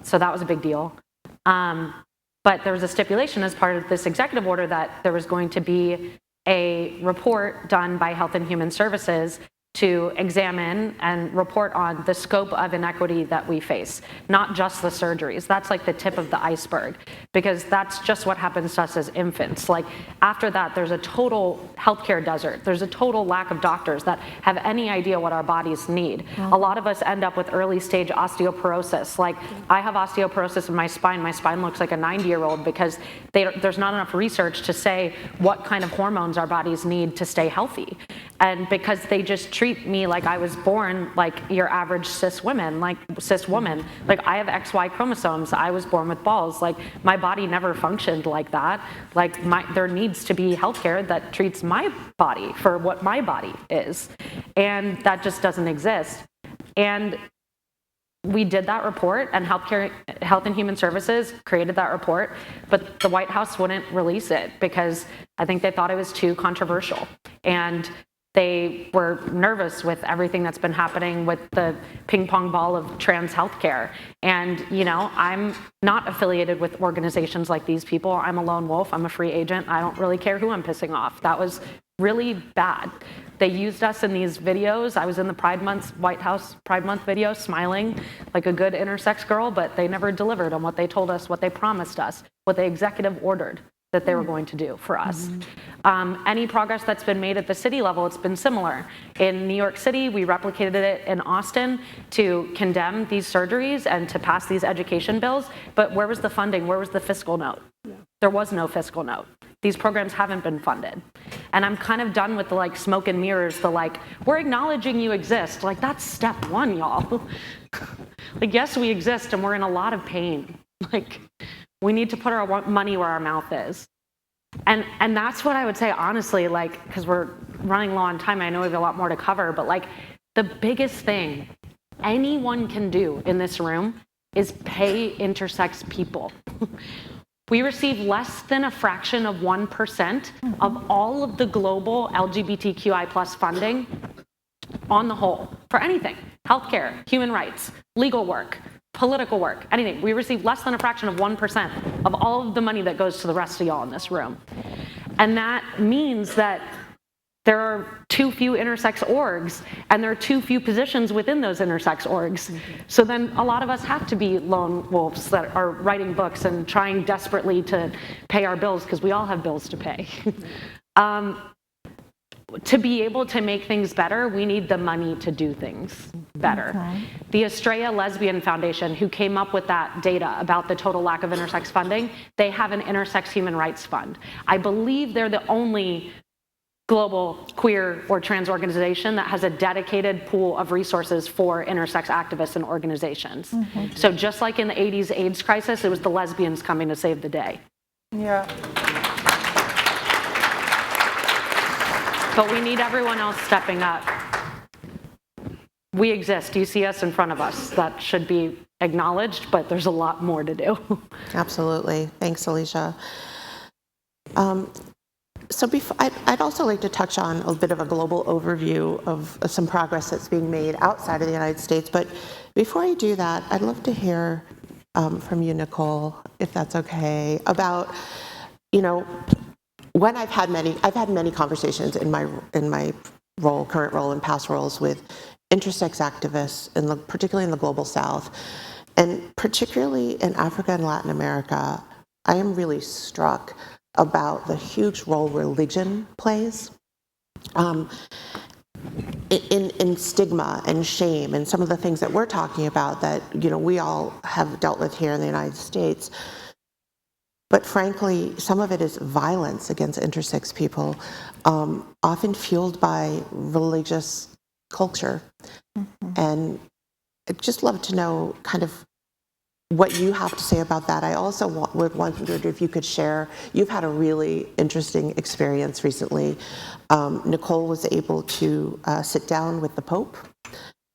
So that was a big deal. But there was a stipulation as part of this executive order that there was going to be a report done by Health and Human Services to examine and report on the scope of inequity that we face, not just the surgeries. That's like the tip of the iceberg, because that's just what happens to us as infants. Like after that, there's a total healthcare desert. There's a total lack of doctors that have any idea what our bodies need. A lot of us end up with early stage osteoporosis. Like I have osteoporosis in my spine. My spine looks like a 90-year-old because there's not enough research to say what kind of hormones our bodies need to stay healthy. And because they just treat me like I was born like your average cis woman. Like I have XY chromosomes. I was born with balls. Like my body never functioned like that. Like there needs to be healthcare that treats my body for what my body is. And that just doesn't exist. And we did that report, and Health and Human Services created that report, but the White House wouldn't release it because I think they thought it was too controversial. And they were nervous with everything that's been happening with the ping pong ball of trans healthcare. And, I'm not affiliated with organizations like these people. I'm a lone wolf. I'm a free agent. I don't really care who I'm pissing off. That was really bad. They used us in these videos. I was in the White House Pride Month video smiling like a good intersex girl, but they never delivered on what they told us, what they promised us, what they executive ordered that they were going to do for us. Any progress that's been made at the city level, it's been similar. In New York City, we replicated it in Austin to condemn these surgeries and to pass these education bills, but where was the funding? Where was the fiscal note? There was no fiscal note. These programs haven't been funded. And I'm kind of done with the smoke and mirrors, we're acknowledging you exist. That's step one, y'all. Yes, we exist and we're in a lot of pain. We need to put our money where our mouth is. And that's what I would say, honestly, because we're running low on time, I know we have a lot more to cover, but the biggest thing anyone can do in this room is pay intersex people. We receive less than a fraction of 1% of all of the global LGBTQI+ funding on the whole, for anything, healthcare, human rights, legal work, political work, anything. We receive less than a fraction of 1% of all of the money that goes to the rest of y'all in this room. And that means that there are too few intersex orgs, and there are too few positions within those intersex orgs. So then a lot of us have to be lone wolves that are writing books and trying desperately to pay our bills, because we all have bills to pay. To be able to make things better, we need the money to do things better. Okay. The Estrella Lesbian Foundation, who came up with that data about the total lack of intersex funding, they have an intersex human rights fund. I believe they're the only global queer or trans organization that has a dedicated pool of resources for intersex activists and organizations. Mm-hmm. So just like in the 80s AIDS crisis, it was the lesbians coming to save the day. Yeah. But we need everyone else stepping up. We exist. You see us in front of us. That should be acknowledged, but there's a lot more to do. Absolutely. Thanks, Alicia. So I'd also like to touch on a bit of a global overview of some progress that's being made outside of the United States. But before I do that, I'd love to hear from you, Nicole, if that's okay, about, when I've had many conversations in my current role and past roles with intersex activists, particularly in the global South, and particularly in Africa and Latin America. I am really struck about the huge role religion plays. in stigma and shame and some of the things that we're talking about that, you know, we all have dealt with here in the United States. But frankly, some of it is violence against intersex people, often fueled by religious culture. And I'd just love to know kind of what you have to say about that. I also would wonder if you could share, you've had a really interesting experience recently. Nicole was able to sit down with the Pope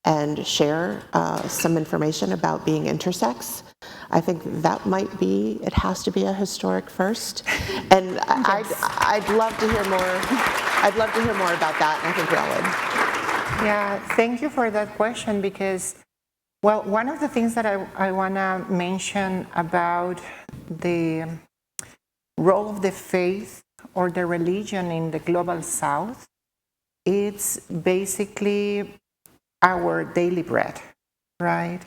and share some information about being intersex. I think that might be, it has to be a historic first. And I'd love to hear more. I'd love to hear more about that, and I think we all would. Yeah, thank you for that question, because, well, one of the things that I want to mention about the role of the faith or the religion in the global South, it's basically our daily bread, right?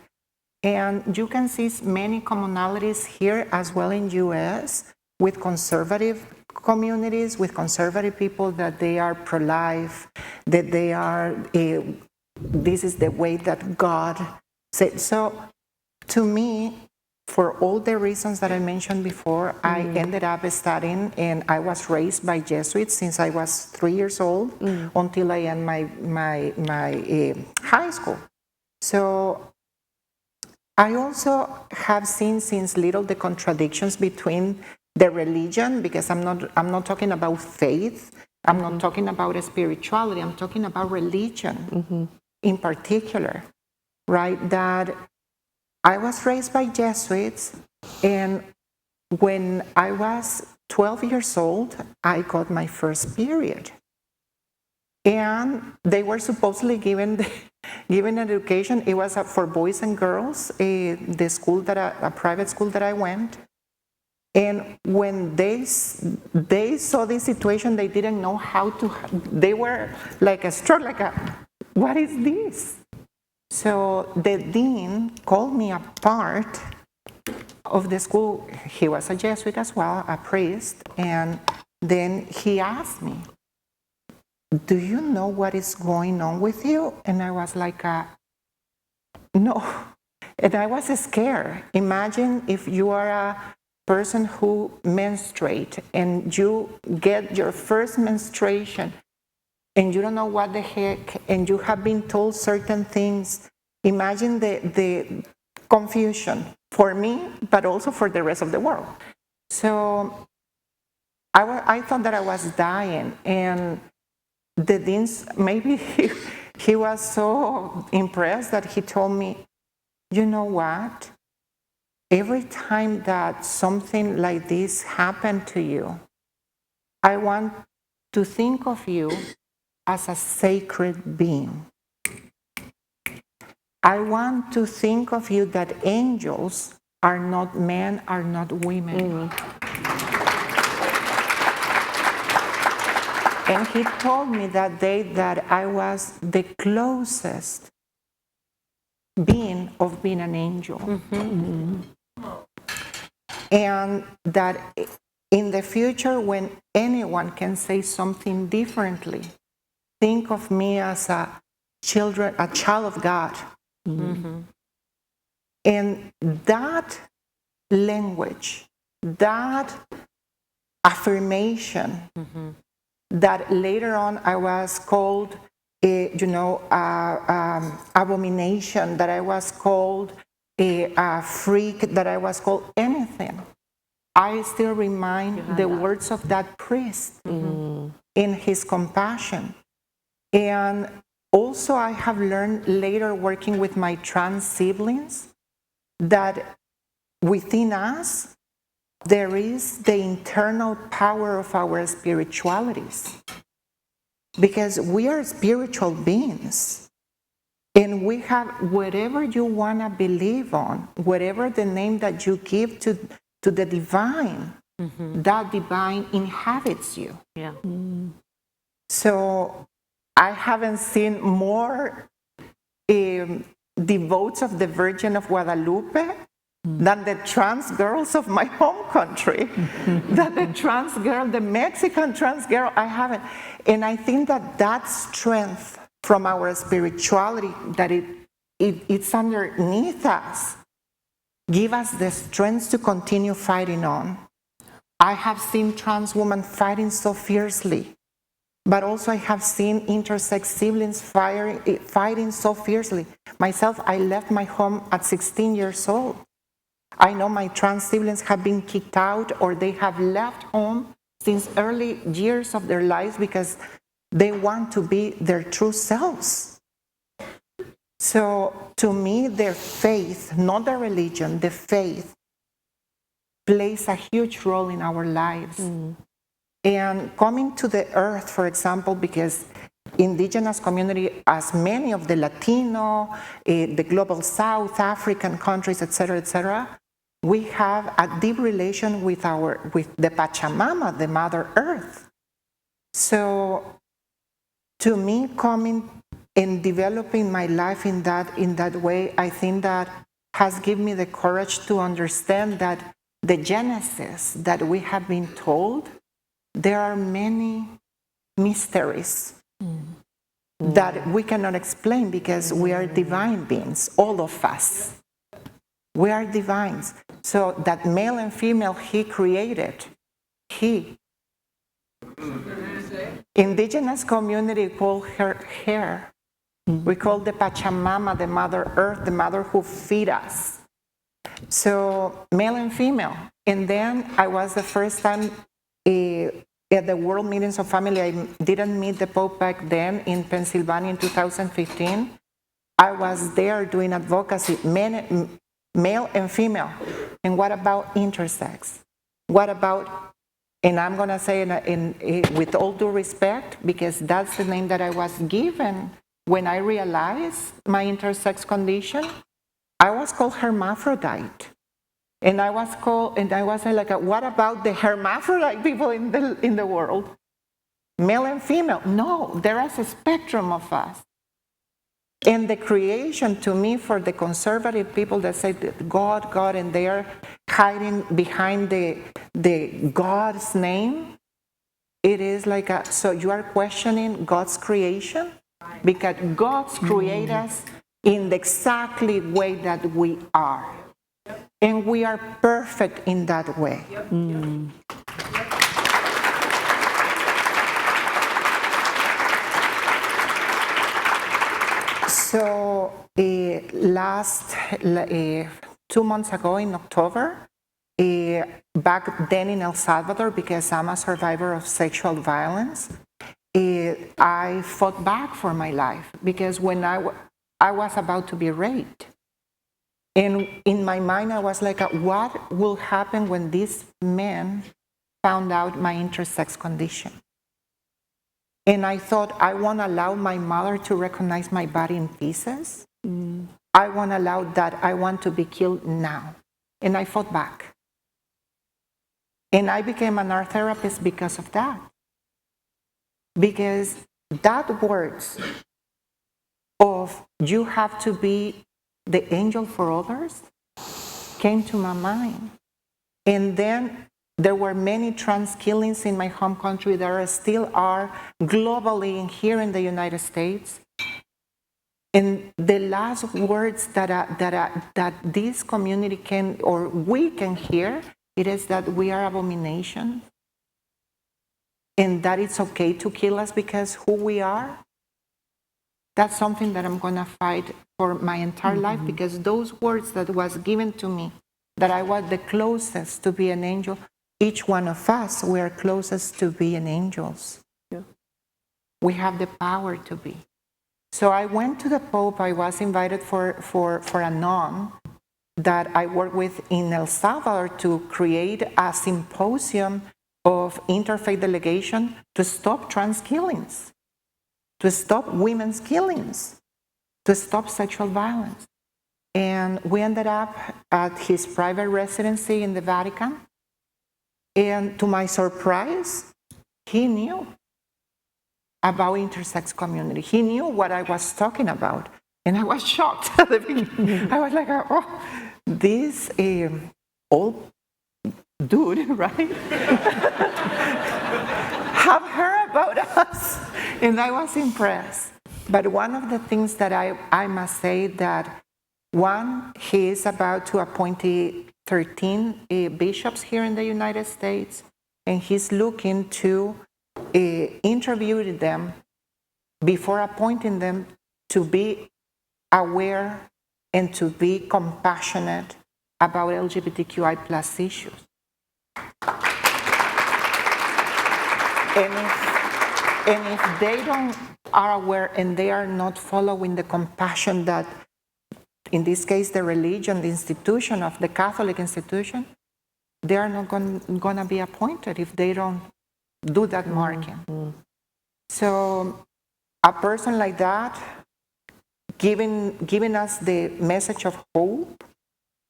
And you can see many commonalities here as well in US with conservative communities, with conservative people, that they are pro-life, that they are, this is the way that God said. So to me, for all the reasons that I mentioned before, I ended up studying, and I was raised by Jesuits since I was 3 years old until I end my high school. So I also have seen since little the contradictions between the religion, because I'm not talking about faith, I'm not talking about spirituality, I'm talking about religion in particular, right? That I was raised by Jesuits, and when I was 12 years old, I got my first period. And they were supposedly given education. It was for boys and girls, the school a private school that I went. And when they saw this situation, they didn't know how to, they were like what is this? So the dean called me apart of the school. He was a Jesuit as well, a priest, and then he asked me, do you know what is going on with you? And I was like, no. And I was scared. Imagine if you are a person who menstruates and you get your first menstruation and you don't know what the heck, and you have been told certain things. Imagine the confusion for me, but also for the rest of the world. So I thought that I was dying, and the dean, maybe he was so impressed that he told me, you know what? Every time that something like this happened to you, I want to think of you as a sacred being. I want to think of you that angels are not men, are not women. And he told me that day that I was the closest being of being an angel. And that in the future, when anyone can say something differently, think of me as a child of God. And that language, that affirmation, that later on I was called, abomination, that I was called a freak, that I was called anything. I still remind the words of that priest in his compassion. And also I have learned later, working with my trans siblings, that within us there is the internal power of our spiritualities. Because we are spiritual beings. And we have whatever you want to believe on, whatever the name that you give to the divine, that divine inhabits you. Yeah. So I haven't seen more devotees of the Virgin of Guadalupe than the trans girls of my home country. That the trans girl, the Mexican trans girl, I haven't. And I think that strength from our spirituality, that it's underneath us, give us the strength to continue fighting on. I have seen trans women fighting so fiercely, but also I have seen intersex siblings fighting so fiercely. Myself, I left my home at 16 years old. I know my trans siblings have been kicked out or they have left home since early years of their lives because they want to be their true selves. So to me, their faith, not the religion, the faith, plays a huge role in our lives. And coming to the earth, for example, because indigenous community, as many of the Latino, the global South African countries, etc., we have a deep relation with the Pachamama, the Mother Earth. So to me, coming and developing my life in that way, I think that has given me the courage to understand that the genesis that we have been told, there are many mysteries that we cannot explain because we are divine beings, all of us. We are divines. So that male and female he created, indigenous community call her hair. We call the Pachamama, the Mother Earth, the mother who feed us. So male and female. And then I was the first time at the World Meetings of Family. I didn't meet the Pope back then in Pennsylvania in 2015. I was there doing advocacy, male and female. And what about intersex? What about, and I'm going to say with all due respect, because that's the name that I was given when I realized my intersex condition, I was called hermaphrodite. And I was like, what about the hermaphrodite people in the world? Male and female. No, there is a spectrum of us. And the creation, to me, for the conservative people that say that God, and they are hiding behind the God's name, it is like so you are questioning God's creation? Because God's created us in the exactly way that we are. And we are perfect in that way. So last 2 months ago in October, back then in El Salvador, because I'm a survivor of sexual violence, I fought back for my life because when I was about to be raped. And in my mind, I was like, what will happen when these men found out my intersex condition? And I thought, I won't allow my mother to recognize my body in pieces. I won't allow that. I want to be killed now. And I fought back. And I became an art therapist because of that. Because that words of you have to be the angel for others came to my mind. And then there were many trans killings in my home country. There still are globally and here in the United States. And the last words that this community can, or we can hear, it is that we are abomination. And that it's okay to kill us because who we are. That's something that I'm going to fight for my entire life, because those words that was given to me, that I was the closest to be an angel, each one of us, we are closest to being angels. Yeah. We have the power to be. So I went to the Pope. I was invited for a nun that I work with in El Salvador to create a symposium of interfaith delegation to stop trans killings, to stop women's killings, to stop sexual violence. And we ended up at his private residency in the Vatican. And to my surprise, he knew about intersex community. He knew what I was talking about. And I was shocked at the beginning. I was like, oh, this old dude, right? have heard about us. And I was impressed. But one of the things that I must say that, one, he is about to appoint 13 bishops here in the United States, and he's looking to interview them before appointing them to be aware and to be compassionate about LGBTQI plus issues. And if they don't are aware and they are not following the compassion that, in this case, the religion, the institution of the Catholic institution, they are not going to be appointed if they don't do that marking. Mm-hmm. So a person like that, giving us the message of hope,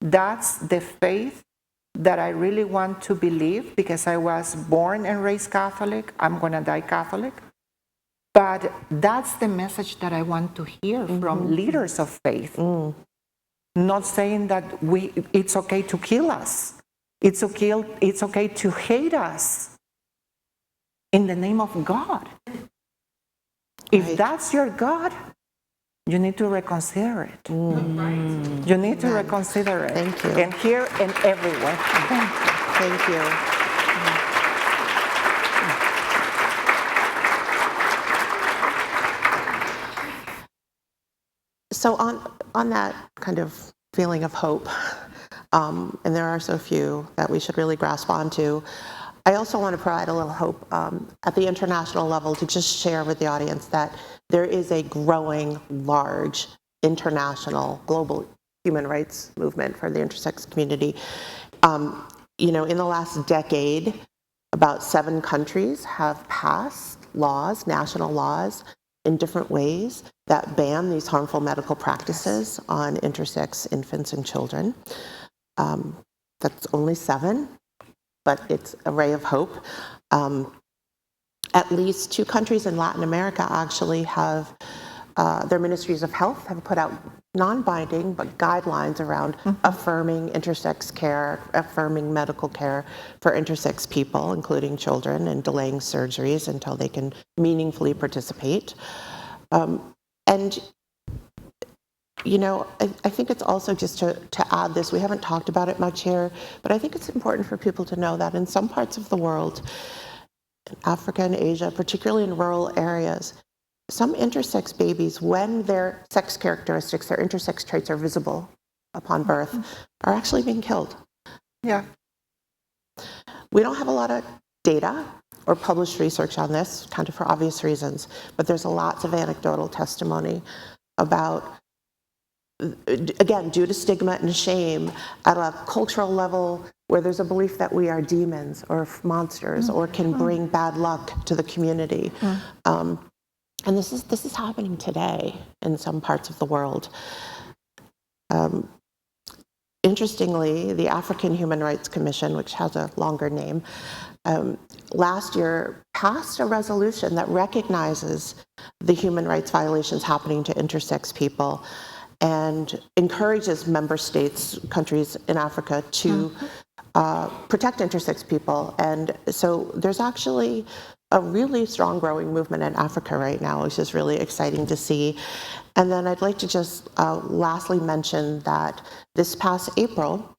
that's the faith that I really want to believe, because I was born and raised Catholic. I'm going to die Catholic. But that's the message that I want to hear from leaders of faith. Not saying that it's okay to kill us. It's okay to hate us in the name of God. If that's your God, you need to reconsider it. You need to reconsider it. Thank you. And here and everywhere. Thank you. So on that kind of feeling of hope, and there are so few that we should really grasp onto, I also want to provide a little hope at the international level to just share with the audience that there is a growing, large, international, global human rights movement for the intersex community. In the last decade, about 7 countries have passed laws, national laws, in different ways that ban these harmful medical practices on intersex infants and children. That's only 7, but it's a ray of hope. At least 2 countries in Latin America actually have, their ministries of health have put out non-binding but guidelines around affirming intersex care, affirming medical care for intersex people, including children, and delaying surgeries until they can meaningfully participate. And I think it's also just to add this, we haven't talked about it much here, but I think it's important for people to know that in some parts of the world, Africa and Asia, particularly in rural areas, some intersex babies, when their sex characteristics, their intersex traits are visible upon birth, are actually being killed. Yeah. We don't have a lot of data or published research on this, kind of for obvious reasons, but there's lots of anecdotal testimony about, again, due to stigma and shame, at a cultural level where there's a belief that we are demons or monsters or can bring bad luck to the community. And this is happening today in some parts of the world. Interestingly, the African Human Rights Commission, which has a longer name, last year passed a resolution that recognizes the human rights violations happening to intersex people and encourages member states, countries in Africa to protect intersex people. And so there's actually a really strong growing movement in Africa right now, which is really exciting to see. And then I'd like to just lastly mention that this past April,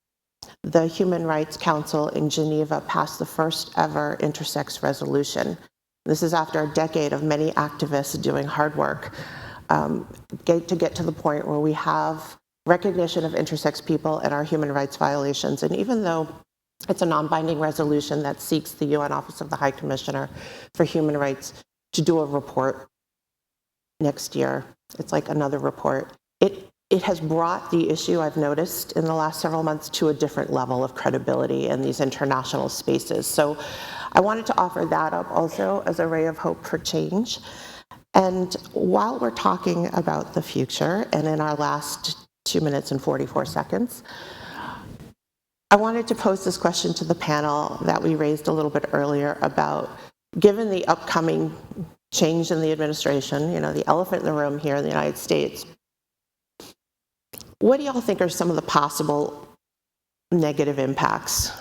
the Human Rights Council in Geneva passed the first ever intersex resolution. This is after a decade of many activists doing hard work to get to the point where we have recognition of intersex people and our human rights violations. And even though it's a non-binding resolution that seeks the UN Office of the High Commissioner for Human Rights to do a report next year, it's like another report. It has brought the issue, I've noticed in the last several months, to a different level of credibility in these international spaces. So I wanted to offer that up also as a ray of hope for change. And while we're talking about the future, and in our last 2 minutes and 44 seconds, I wanted to pose this question to the panel that we raised a little bit earlier about, given the upcoming change in the administration, the elephant in the room here in the United States, what do y'all think are some of the possible negative impacts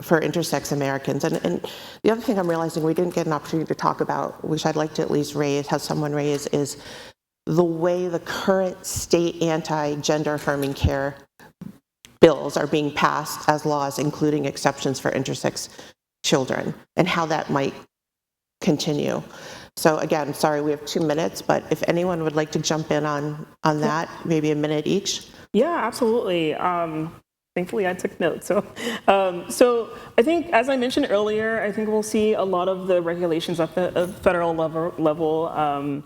for intersex Americans? And the other thing I'm realizing we didn't get an opportunity to talk about, which I'd like to at least raise, have someone raise, is the way the current state anti-gender affirming care bills are being passed as laws, including exceptions for intersex children, and how that might continue. So again, sorry, we have 2 minutes, but if anyone would like to jump in on that, maybe a minute each. Yeah, absolutely. Thankfully, I took notes. So I think, as I mentioned earlier, I think we'll see a lot of the regulations at the federal level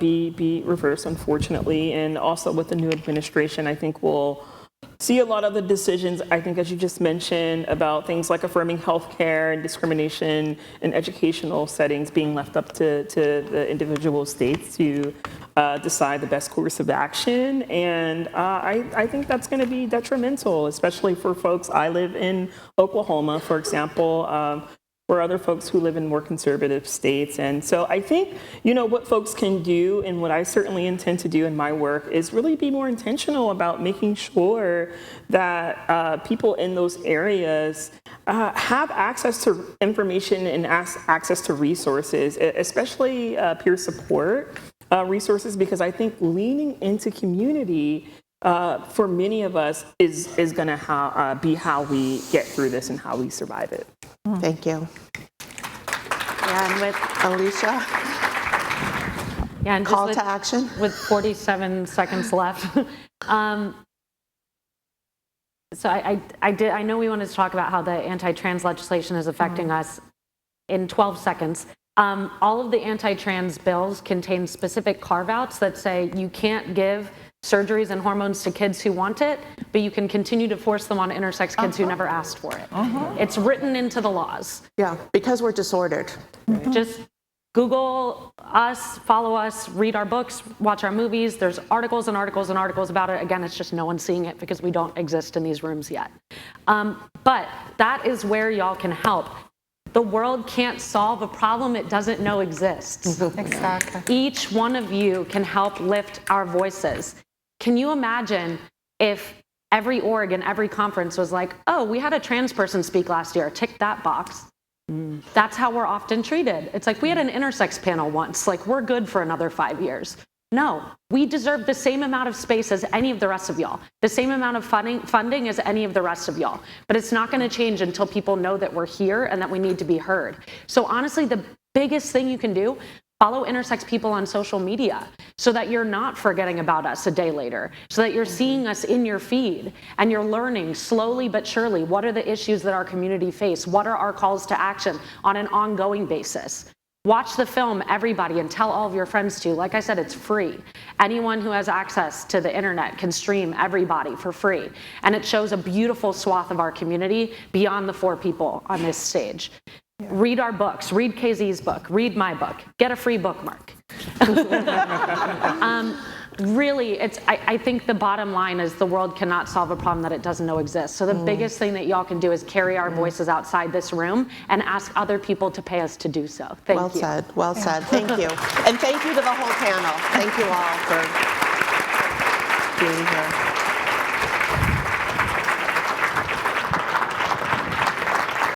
be reversed, unfortunately. And also with the new administration, I think we'll see a lot of the decisions, I think, as you just mentioned, about things like affirming healthcare and discrimination in educational settings being left up to the individual states to decide the best course of action. And I think that's going to be detrimental, especially for folks. I live in Oklahoma, for example, for other folks who live in more conservative states. And so I think, what folks can do, and what I certainly intend to do in my work, is really be more intentional about making sure that people in those areas have access to information and access to resources, especially peer support resources, because I think leaning into community for many of us is going to be how we get through this and how we survive it. Thank you. Yeah, and with Alicia, and call just to action. with 47 seconds left. So I know we wanted to talk about how the anti-trans legislation is affecting us in 12 seconds. All of the anti-trans bills contain specific carve-outs that say you can't give surgeries and hormones to kids who want it, but you can continue to force them on intersex kids who never asked for it. It's written into the laws. Yeah, because we're disordered. Just Google us, follow us, read our books, watch our movies. There's articles and articles and articles about it. Again, it's just no one's seeing it because we don't exist in these rooms yet. But that is where y'all can help. The world can't solve a problem it doesn't know exists. Exactly. Each one of you can help lift our voices. Can you imagine if every org and every conference was like, oh, we had a trans person speak last year, tick that box. That's how we're often treated. It's like we had an intersex panel once, like we're good for another 5 years. No, we deserve the same amount of space as any of the rest of y'all, the same amount of funding as any of the rest of y'all. But it's not going to change until people know that we're here and that we need to be heard. So honestly, the biggest thing you can do, follow intersex people on social media so that you're not forgetting about us a day later, so that you're seeing us in your feed and you're learning slowly but surely what are the issues that our community face, what are our calls to action on an ongoing basis. Watch the film, everybody, and tell all of your friends to. Like I said, it's free. Anyone who has access to the internet can stream everybody for free. And it shows a beautiful swath of our community beyond the 4 people on this stage. Read our books, read KZ's book, read my book, get a free bookmark. Really, I think the bottom line is the world cannot solve a problem that it doesn't know exists. So the biggest thing that y'all can do is carry our voices outside this room and ask other people to pay us to do so. Thank you. Well said, well said. Thank you. And thank you to the whole panel. Thank you all for being here.